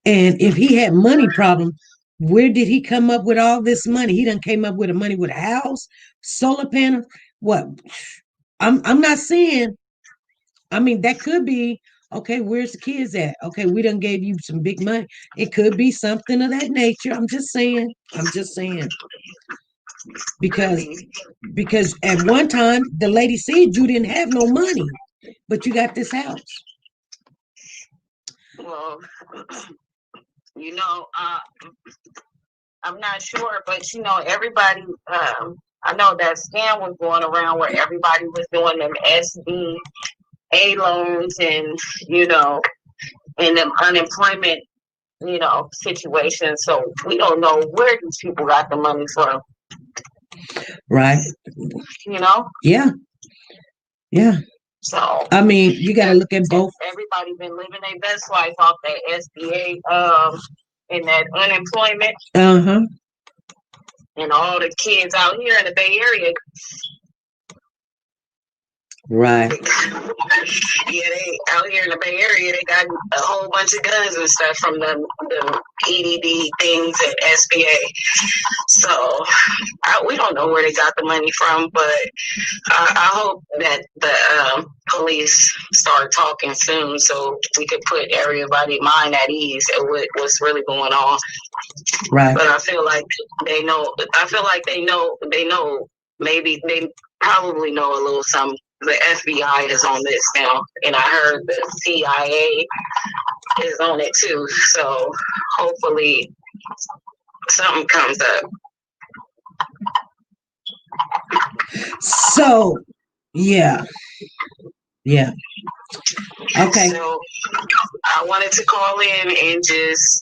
Speaker 1: And if he had money problem, where did he come up with all this money? He done came up with the money with a house, solar panels. What? I'm not saying. I mean, that could be okay. Where's the kids at? Okay, we done gave you some big money. It could be something of that nature. I'm just saying. I'm just saying because because at one time the lady said you didn't have no money, but you got this house.
Speaker 2: Well, you know, uh, I'm not sure, but everybody. I know that scam was going around where everybody was doing them SBA loans, and and them unemployment, situations. So we don't know where these people got the money from.
Speaker 1: Right.
Speaker 2: You know.
Speaker 1: Yeah. Yeah.
Speaker 2: So
Speaker 1: I mean, you got to look at both.
Speaker 2: Everybody been living their best life off that SBA, and that unemployment.
Speaker 1: Uh-huh.
Speaker 2: And all the kids out here in the Bay Area.
Speaker 1: Right.
Speaker 2: Yeah, they out here in the Bay Area, they got a whole bunch of guns and stuff from the EDD things at SBA. So we don't know where they got the money from, but I hope that the police start talking soon so we could put everybody mind at ease at what's really going on.
Speaker 1: Right.
Speaker 2: But I feel like they know. I feel like they know. They know. Maybe they probably know a little something. The FBI is on this now, and I heard the CIA is on it too. So hopefully something comes up.
Speaker 1: So, yeah. Yeah. Okay.
Speaker 2: So I wanted to call in and just,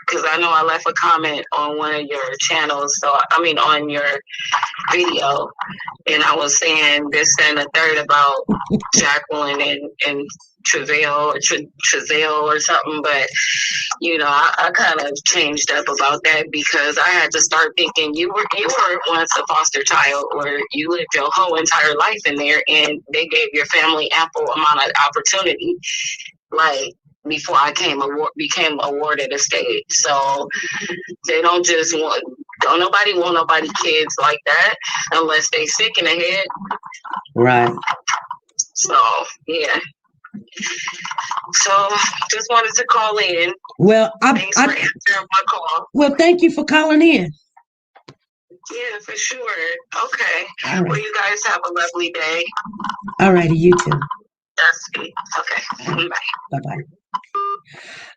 Speaker 2: because I know I left a comment on one of your channels, on your video, and I was saying this and the third about Jacqueline and Travail or something, but I kind of changed up about that because I had to start thinking you were once a foster child where you lived your whole entire life in there, and they gave your family ample amount of opportunity, like before I became awarded a state. So they don't nobody want nobody kids like that unless they sick in the head.
Speaker 1: Right.
Speaker 2: So yeah. So just wanted to call in.
Speaker 1: Well,
Speaker 2: thanks for answering my call.
Speaker 1: Well, thank you for calling in.
Speaker 2: Yeah, for sure. Okay.
Speaker 1: All right.
Speaker 2: Well, you guys have a lovely day.
Speaker 1: All righty, you too.
Speaker 2: That's sweet. Okay. Bye.
Speaker 1: Bye-bye.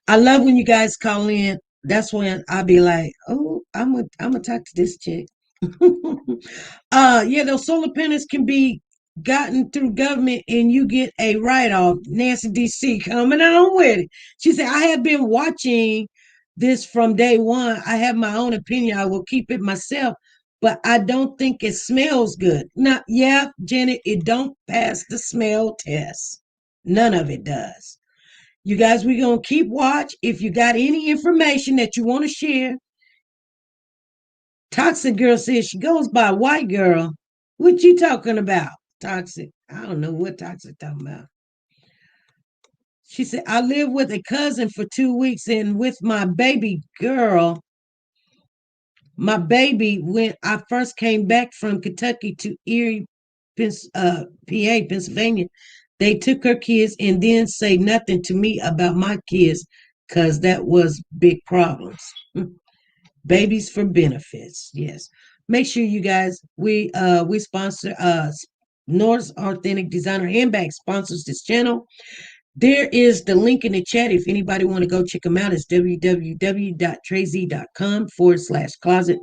Speaker 1: I love when you guys call in. That's when I'll be like, oh, I'm gonna talk to this chick. Yeah, those solar panels can be gotten through government and you get a write-off. Nancy DC coming on with it. She said, I have been watching this from day one. I have my own opinion. I will keep it myself, but I don't think it smells good. Now, yeah, Janet, it don't pass the smell test. None of it does. You guys, we're gonna keep watch. If you got any information that you want to share, Toxic Girl says she goes by White Girl. What you talking about? Toxic. I don't know what Toxic talking about. She said, I lived with a cousin for 2 weeks and with my baby girl, my baby, when I first came back from Kentucky to Erie, PA, Pennsylvania, they took her kids and then say nothing to me about my kids because that was big problems. Babies for benefits. Yes. Make sure you guys we sponsor Nora's Authentic Designer Handbag sponsors this channel. There is the link in the chat if anybody want to go check them out. It's www.trazy.com/closet.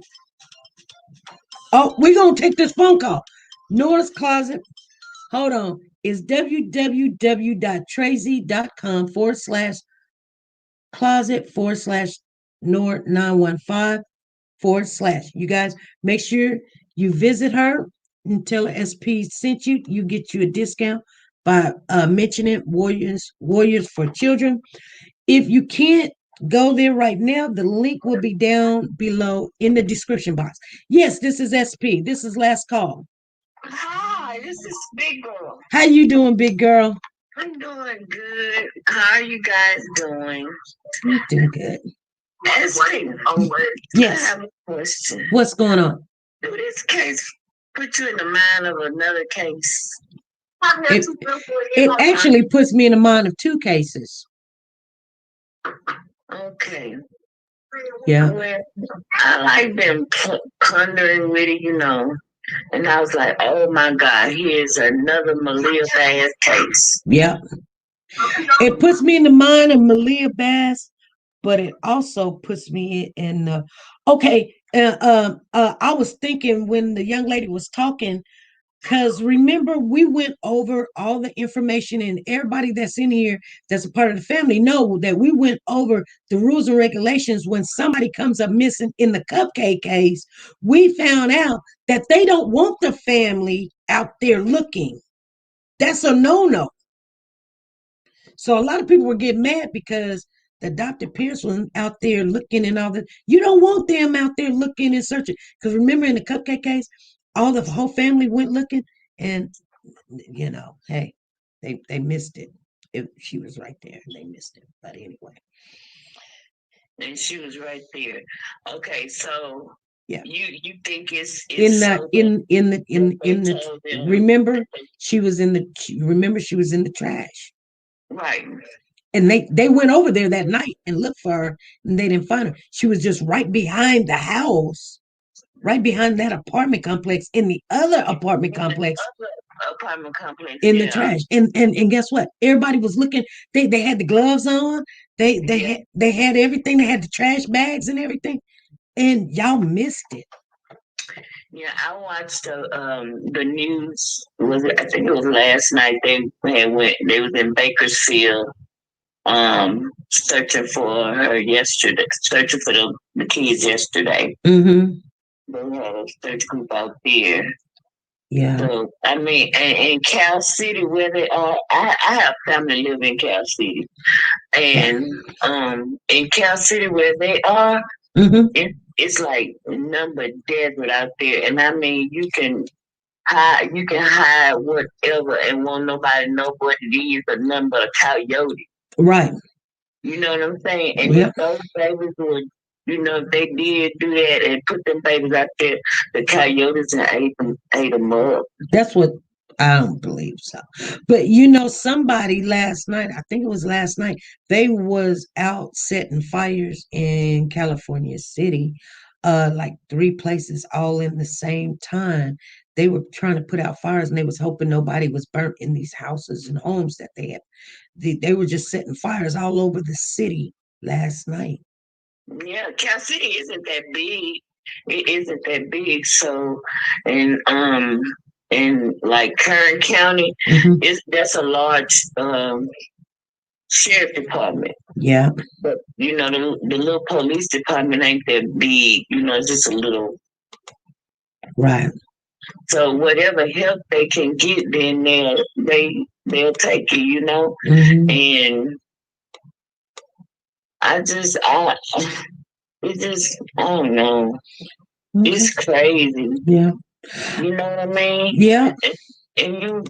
Speaker 1: Oh, we're gonna take this phone call. Nora's Closet. Hold on. It's www.trazy.com/closet/Nora915 / You guys make sure you visit her and tell her SP sent you. You get you a discount by mentioning Warriors for Children. If you can't go there right now, the link will be down below in the description box. Yes, this is SP. This is last call.
Speaker 2: Hi, this is Big Girl.
Speaker 1: How you doing, big girl?
Speaker 2: I'm doing good. How are you guys doing?
Speaker 1: I'm doing good.
Speaker 2: SP,
Speaker 1: Yes.
Speaker 2: I have a question.
Speaker 1: What's going on?
Speaker 2: Do this case put you in the mind of another case?
Speaker 1: It actually puts me in the mind of two cases.
Speaker 2: Okay.
Speaker 1: Yeah.
Speaker 2: Well, I like been pondering with it, and I was like, oh my God, here's another Malia Bass case.
Speaker 1: Yeah. It puts me in the mind of Malia Bass, but it also puts me in okay. I was thinking when the young lady was talking, because remember, we went over all the information, and everybody that's in here that's a part of the family know that we went over the rules and regulations. When somebody comes up missing in the cupcake case, we found out that they don't want the family out there looking. That's a no-no. So a lot of people were getting mad because the Dr. Pierce was out there looking and all that. You don't want them out there looking and searching. Because remember in the cupcake case, all the whole family went looking and hey, they missed it. She was right there and they missed it. But anyway.
Speaker 2: And she was right there. Okay, so
Speaker 1: yeah,
Speaker 2: you think it's
Speaker 1: in the remember she was in the trash.
Speaker 2: Right.
Speaker 1: And they went over there that night and looked for her and they didn't find her. She was just right behind the house, right behind that apartment complex, in the other apartment complex. In the trash. And guess what? Everybody was looking. They had the gloves on. They had everything. They had the trash bags and everything. And y'all missed it.
Speaker 2: Yeah, I watched the news. I think it was last night. They was in Bakersfield, searching for her yesterday, searching for the kids yesterday.
Speaker 1: Mm-hmm.
Speaker 2: They had a search group out there.
Speaker 1: Yeah.
Speaker 2: So I mean, in Cal City, where they are, I have family live in Cal City, and in Cal City where they are, it's like number desert out there, and I mean, you can hide whatever, and won't nobody know what it is, a number of coyote. Right. You know what I'm saying? And if those babies would, they did do that and put them babies out there, the coyotes and ate them up.
Speaker 1: That's what I don't believe so. But somebody last night, I think it was last night, they was out setting fires in California City, like 3 places all in the same time. They were trying to put out fires and they was hoping nobody was burnt in these houses and homes that they had. They were just setting fires all over the city last night.
Speaker 2: Yeah, Cal City isn't that big. it isn't that big. So, and in like Kern County, that's a large sheriff department.
Speaker 1: Yeah.
Speaker 2: But the little police department ain't that big. It's just a little.
Speaker 1: Right.
Speaker 2: So whatever help they can get, then they'll take it. And it just I don't know. It's crazy.
Speaker 1: Yeah.
Speaker 2: You know what I mean?
Speaker 1: Yeah.
Speaker 2: And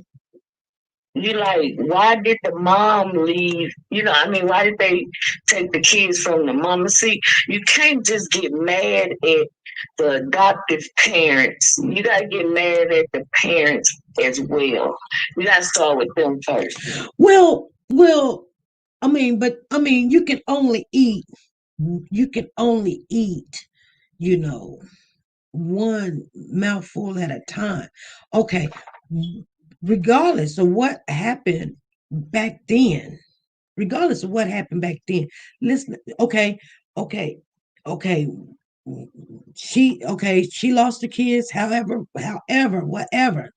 Speaker 2: you like, why did the mom leave? Why did they take the kids from the mama? See, you can't just get mad at the adoptive parents. You gotta get mad at the parents as well. You gotta start with them first.
Speaker 1: Well, you can only eat. You can only eat. One mouthful at a time. Okay, regardless of what happened back then, listen, okay, she lost the kids, however, whatever.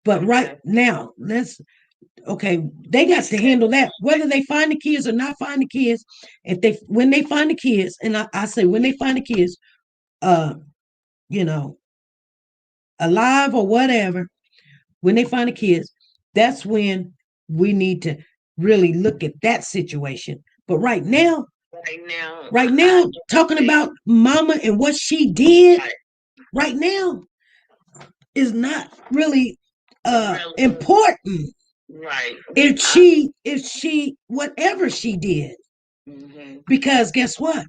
Speaker 1: But right now, they got to handle that. Whether they find the kids or not find the kids, when they find the kids, and I say when they find the kids, uh, you know, alive or whatever, when they find the kids, that's when we need to really look at that situation. But right now, talking about mama and what she did right now is not really important.
Speaker 2: Right.
Speaker 1: If she whatever she did, because guess what?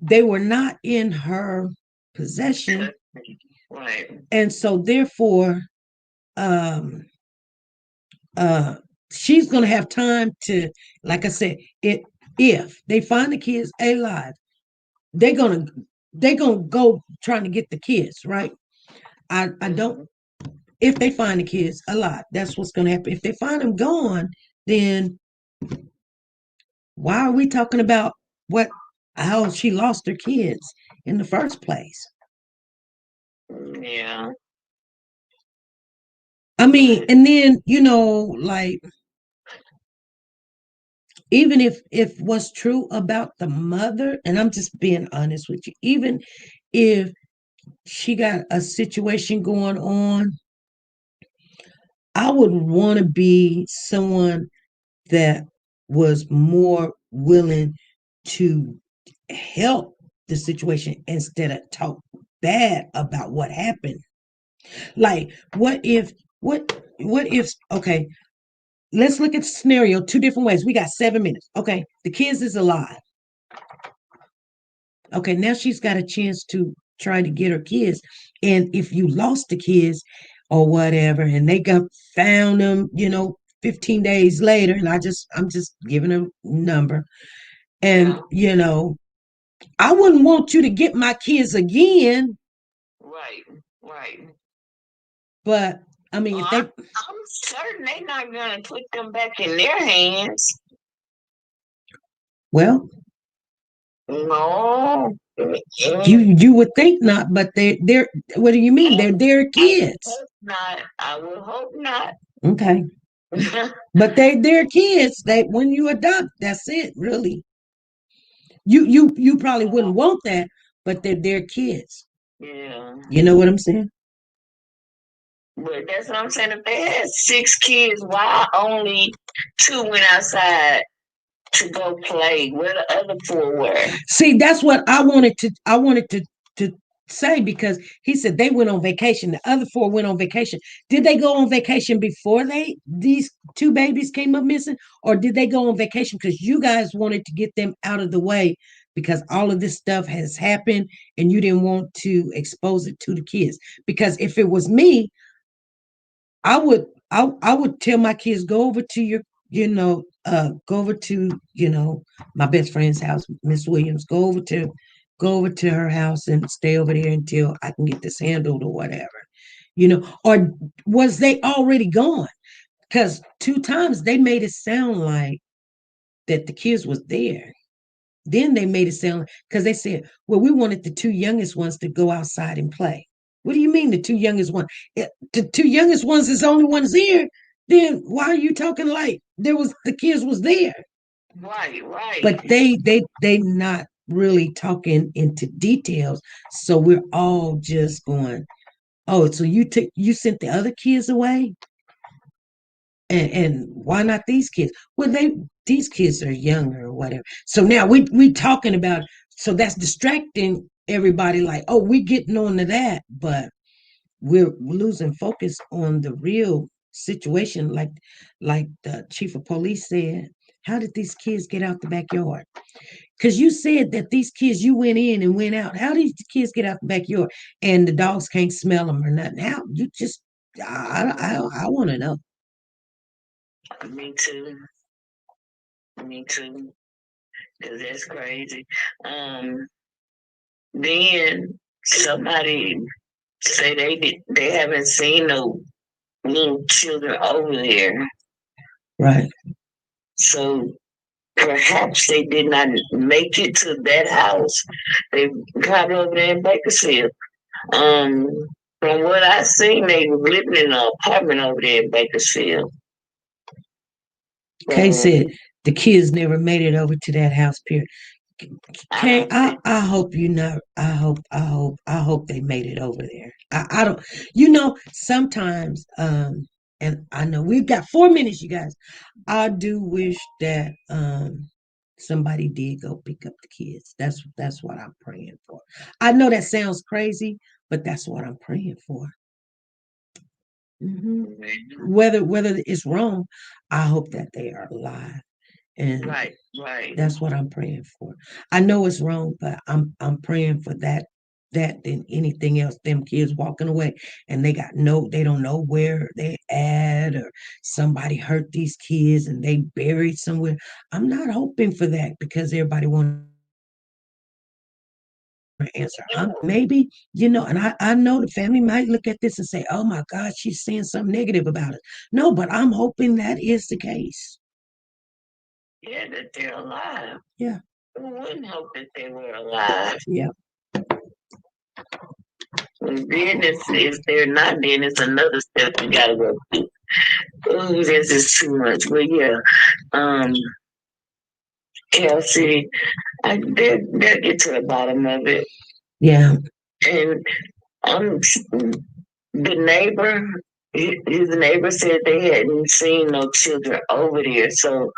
Speaker 1: They were not in her possession.
Speaker 2: Right.
Speaker 1: And so therefore, um she's gonna have time to, like I said, if they find the kids alive, they're gonna go trying to get the kids, right? I don't, if they find the kids alive, that's what's gonna happen. If they find them gone, then why are we talking about how she lost her kids in the first place?
Speaker 2: Yeah.
Speaker 1: I mean, and then, like, even if what's true about the mother, and I'm just being honest with you, even if she got a situation going on, I would want to be someone that was more willing to help the situation instead of talk bad about what happened. Like, what if okay, let's look at the scenario two different ways. We got 7 minutes. Okay, the kids is alive. Okay, now she's got a chance to try to get her kids. And if you lost the kids or whatever, and they got found them, 15 days later, and I'm just giving a number. And I wouldn't want you to get my kids again.
Speaker 2: Right, right.
Speaker 1: But I mean, if they,
Speaker 2: I'm certain they're not gonna put them back in their hands.
Speaker 1: well,
Speaker 2: no,
Speaker 1: you would think not, but they're what do you mean? They're their kids.
Speaker 2: Not. I will hope not.
Speaker 1: Okay. But their kids. That when you adopt, that's it, really. You probably wouldn't want that, but they're their kids.
Speaker 2: Yeah.
Speaker 1: You know what I'm saying?
Speaker 2: But that's what I'm saying. If they had 6 kids, why only 2 went outside to go play? Where the other 4 were?
Speaker 1: See, that's what I wanted to say, because he said they went on vacation. The other 4 went on vacation. Did they go on vacation before these 2 babies came up missing, or did they go on vacation because you guys wanted to get them out of the way because all of this stuff has happened and you didn't want to expose it to the kids? Because if it was me, I would tell my kids, go over to go over to, my best friend's house, Miss Williams. Go over to her house and stay over there until I can get this handled or whatever. Or was they already gone? Because 2 times they made it sound like that the kids was there. Then they made it sound because they said, well, we wanted the two youngest ones to go outside and play. What do you mean the two youngest ones? The two youngest ones is the only ones here. Then why are you talking like the kids was there?
Speaker 2: Right, right.
Speaker 1: But they not really talking into details. So we're all just going, oh, so you sent the other kids away? And why not these kids? Well, these kids are younger or whatever. So now we talking about, so that's distracting everybody. Like, oh, we getting on to that, but we're losing focus on the real situation. Like the chief of police said, how did these kids get out the backyard? Because you said that these kids, you went in and went out. How did these kids get out the backyard and the dogs can't smell them or nothing? How you just? I want to know.
Speaker 2: Me too. Me too. Cause that's crazy. Then somebody say they haven't seen no little children over there.
Speaker 1: Right.
Speaker 2: So perhaps they did not make it to that house. They probably over there in Bakersfield. Um, from what I seen, they were living in an apartment over there in Bakersfield.
Speaker 1: Kay said the kids never made it over to that house. Period. Kay, I hope you know. I hope they made it over there. I don't. You know, sometimes, and I know we've got 4 minutes, you guys. I do wish that somebody did go pick up the kids. That's what I'm praying for. I know that sounds crazy, but that's what I'm praying for. Mm-hmm. Whether it's wrong, I hope that they are alive, and
Speaker 2: right.
Speaker 1: That's what I'm praying for. I know it's wrong, but I'm praying for that than anything else. Them kids walking away and they don't know where they at, or somebody hurt these kids and they buried somewhere. I'm not hoping for that because everybody wants to answer. Maybe, and I know the family might look at this and say, oh my God, she's saying something negative about it. No, but I'm hoping that is the case.
Speaker 2: Yeah, that they're alive.
Speaker 1: Yeah.
Speaker 2: Who wouldn't hope that they were alive?
Speaker 1: Yeah.
Speaker 2: And then if they're not, then it's another step you gotta go through. Oh, this is too much. But yeah, Kelsey, they'll get to the bottom of it.
Speaker 1: Yeah.
Speaker 2: And the neighbor, his neighbor said they hadn't seen no children over there. So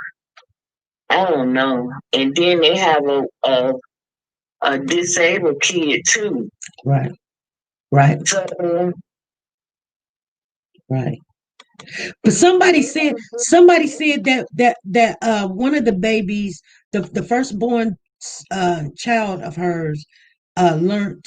Speaker 2: I don't know. And then they have a disabled kid too.
Speaker 1: Right. Right.
Speaker 2: So,
Speaker 1: right. But somebody said that one of the babies, the firstborn child of hers, learned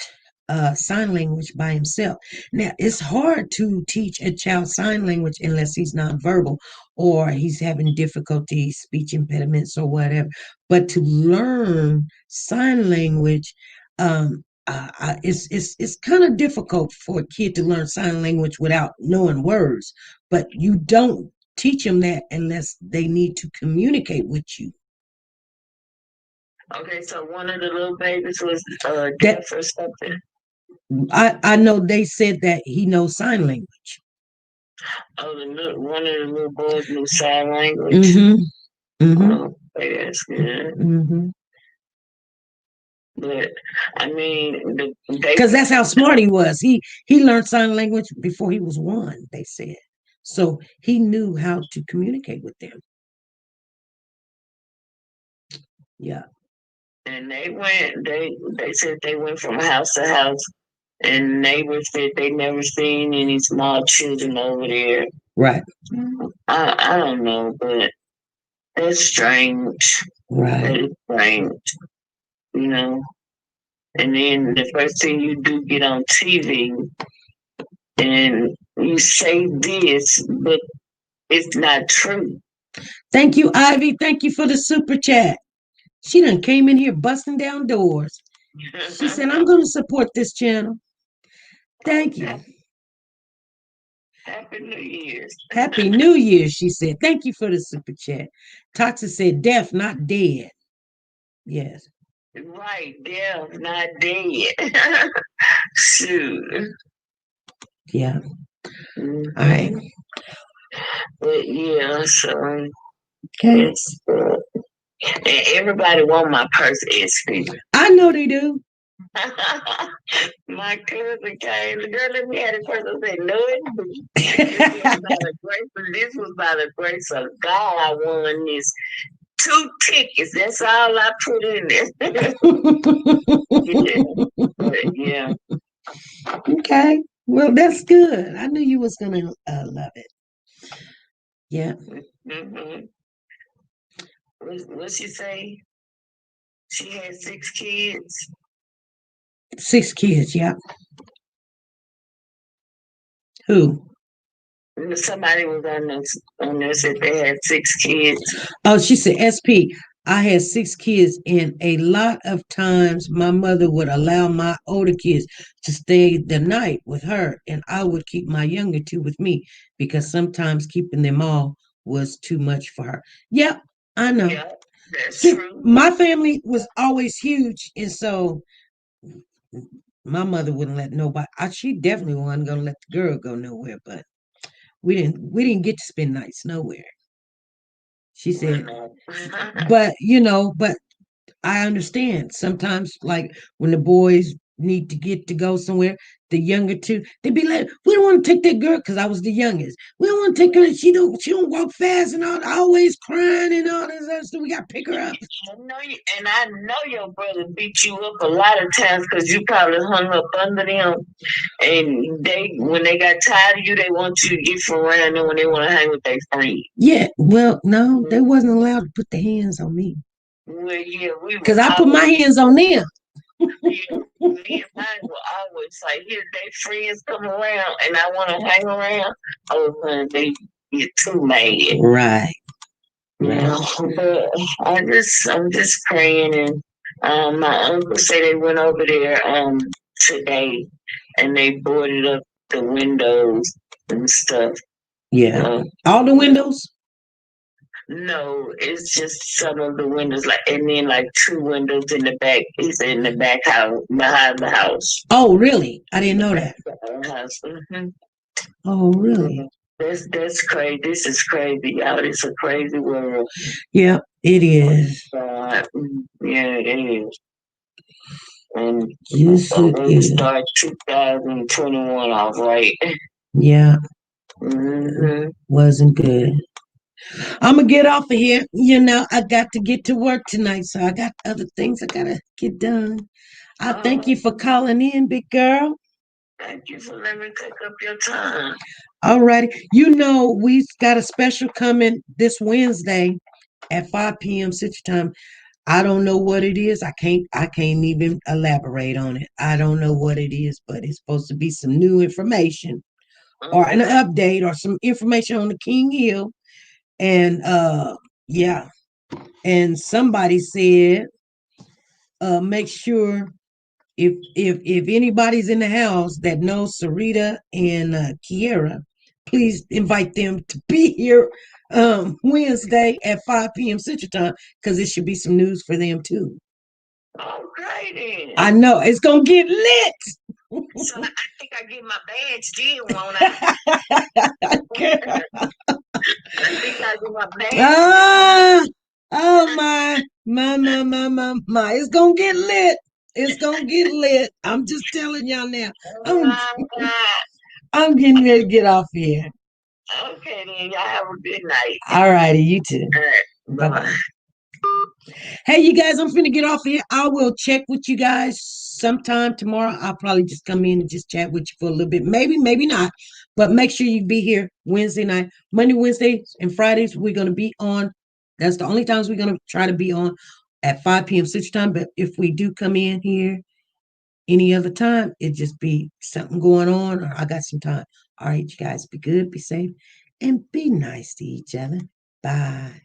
Speaker 1: sign language by himself. Now it's hard to teach a child sign language unless he's nonverbal or he's having difficulty, speech impediments or whatever. But to learn sign language, it's kind of difficult for a kid to learn sign language without knowing words. But you don't teach them that unless they need to communicate with you.
Speaker 2: Okay, so one of the little babies was deaf or something.
Speaker 1: I know they said that he knows sign language.
Speaker 2: Oh, one of the little boys knew sign language.
Speaker 1: Mm-hmm. Mm-hmm.
Speaker 2: Oh, that's good.
Speaker 1: Mm-hmm.
Speaker 2: But I mean,
Speaker 1: because that's how smart he was. He learned sign language before he was 1. They said, so he knew how to communicate with them. Yeah.
Speaker 2: And they said they went from house to house, and neighbors said they never seen any small children over there.
Speaker 1: Right.
Speaker 2: I don't know, but that's strange.
Speaker 1: Right.
Speaker 2: That is strange. And then the first thing you do get on TV and you say this, but it's not true.
Speaker 1: Thank you, Ivy. Thank you for the super chat. She done came in here busting down doors. She said, I'm going to support this channel. Thank you.
Speaker 2: Happy New Year's.
Speaker 1: Happy New Year, she said. Thank you for the super chat. Toxic said deaf, not dead. Yes.
Speaker 2: Right there, not dead. Shoot.
Speaker 1: Yeah.
Speaker 2: Mhm.
Speaker 1: All right.
Speaker 2: But yeah, so
Speaker 1: Okay.
Speaker 2: it's and everybody want my purse, SP.
Speaker 1: I know they do.
Speaker 2: My cousin came. The girl let me have the purse. I said, no, this was by the grace of God. I won this 2 tickets. That's all I put in there. Yeah.
Speaker 1: Okay. Well, that's good. I knew you was gonna love it. Yeah.
Speaker 2: Mm-hmm. What she say? She had 6 kids.
Speaker 1: 6 kids. Yeah. Who?
Speaker 2: Somebody was on there said they had 6 kids.
Speaker 1: Oh, she said, SP, I had 6 kids, and a lot of times my mother would allow my older kids to stay the night with her, and I would keep my younger 2 with me because sometimes keeping them all was too much for her. Yep, I know.
Speaker 2: Yeah, that's
Speaker 1: See,
Speaker 2: true.
Speaker 1: my family was always huge, and so my mother wouldn't let nobody. She definitely wasn't gonna let the girl go nowhere, but we didn't get to spend nights nowhere. She said, but but I understand sometimes, like when the boys need to get to go somewhere, the younger 2, they be like, we don't want to take that girl because I was the youngest. We don't want to take her. She don't walk fast and all, always crying and all this other stuff. We got to pick her up.
Speaker 2: I know your brother beat you up a lot of times because you probably hung up under them. And when they got tired of you, they want you to get from around them when they want to hang with their friends.
Speaker 1: Yeah, well, no, they wasn't allowed to put their hands on me.
Speaker 2: Well, yeah,
Speaker 1: because I put my hands on them.
Speaker 2: Yeah, me and mine were always like, here, they friends come around, and I want to hang around. Oh, they get too mad.
Speaker 1: Right.
Speaker 2: Yeah, but I'm just praying, and my uncle said they went over there today, and they boarded up the windows and stuff.
Speaker 1: Yeah, all the windows.
Speaker 2: No, it's just some of the windows, and then 2 windows in the back. He's in the back house, behind the house.
Speaker 1: Oh, really? I didn't know that.
Speaker 2: Mm-hmm.
Speaker 1: Oh, really?
Speaker 2: That's crazy. This is crazy, y'all. It's a crazy world.
Speaker 1: Yeah, it is.
Speaker 2: Yeah, it is. And
Speaker 1: yes,
Speaker 2: we start 2021 off right.
Speaker 1: Yeah.
Speaker 2: Mm-hmm.
Speaker 1: Wasn't good. I'm gonna get off of here. I got to get to work tonight, so I got other things I gotta get done. I thank you for calling in, big girl.
Speaker 2: Thank you for letting me take up your time.
Speaker 1: All righty. We got a special coming this Wednesday at 5 p.m. Central Time. I don't know what it is. I can't even elaborate on it. I don't know what it is, but it's supposed to be some new information or an update or some information on the King Hill. And yeah. And somebody said, make sure if anybody's in the house that knows Sarita and Kiera, please invite them to be here Wednesday at 5 p.m. Central Time because it should be some news for them too. Okay then. I know it's gonna get lit. So I think I get my badge then, won't I? I think I get my badge. Oh my. It's gonna get lit. It's gonna get lit. I'm just telling y'all now. I'm getting ready to get off here. Okay, then. Y'all have a good night. All righty, you too. All right. Bye-bye. Hey, you guys, I'm finna get off here. I will check with you guys sometime tomorrow. I'll probably just come in and just chat with you for a little bit. Maybe, maybe not. But make sure you be here Wednesday night. Monday, Wednesdays, and Fridays, we're going to be on. That's the only times we're going to try to be on at 5 p.m. Central Time. But if we do come in here any other time, it just be something going on or I got some time. All right, you guys, be good, be safe, and be nice to each other. Bye.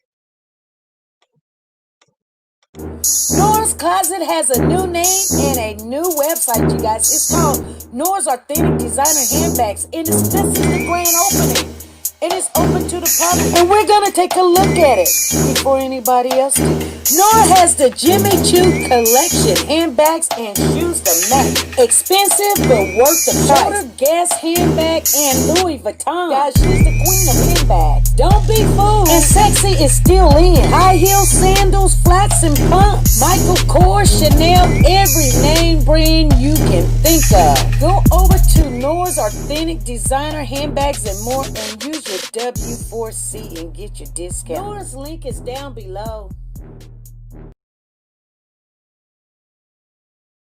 Speaker 1: Nora's Closet has a new name and a new website, you guys. It's called Nora's Authentic Designer Handbags, and this is the grand opening. and it's open to the public. And we're gonna take a look at it before anybody else do. Nora has the Jimmy Choo collection, handbags and shoes to match. Expensive but worth the price. Shoulder Guess handbag and Louis Vuitton. Guys, she's the queen of handbags. Don't be fooled. And sexy is still in. High heel sandals, flats and pumps. Michael Kors, Chanel, every name brand you can think of. Go over to Nora's Authentic Designer Handbags and more and use your W4C and get your discount. Nora's link is down below.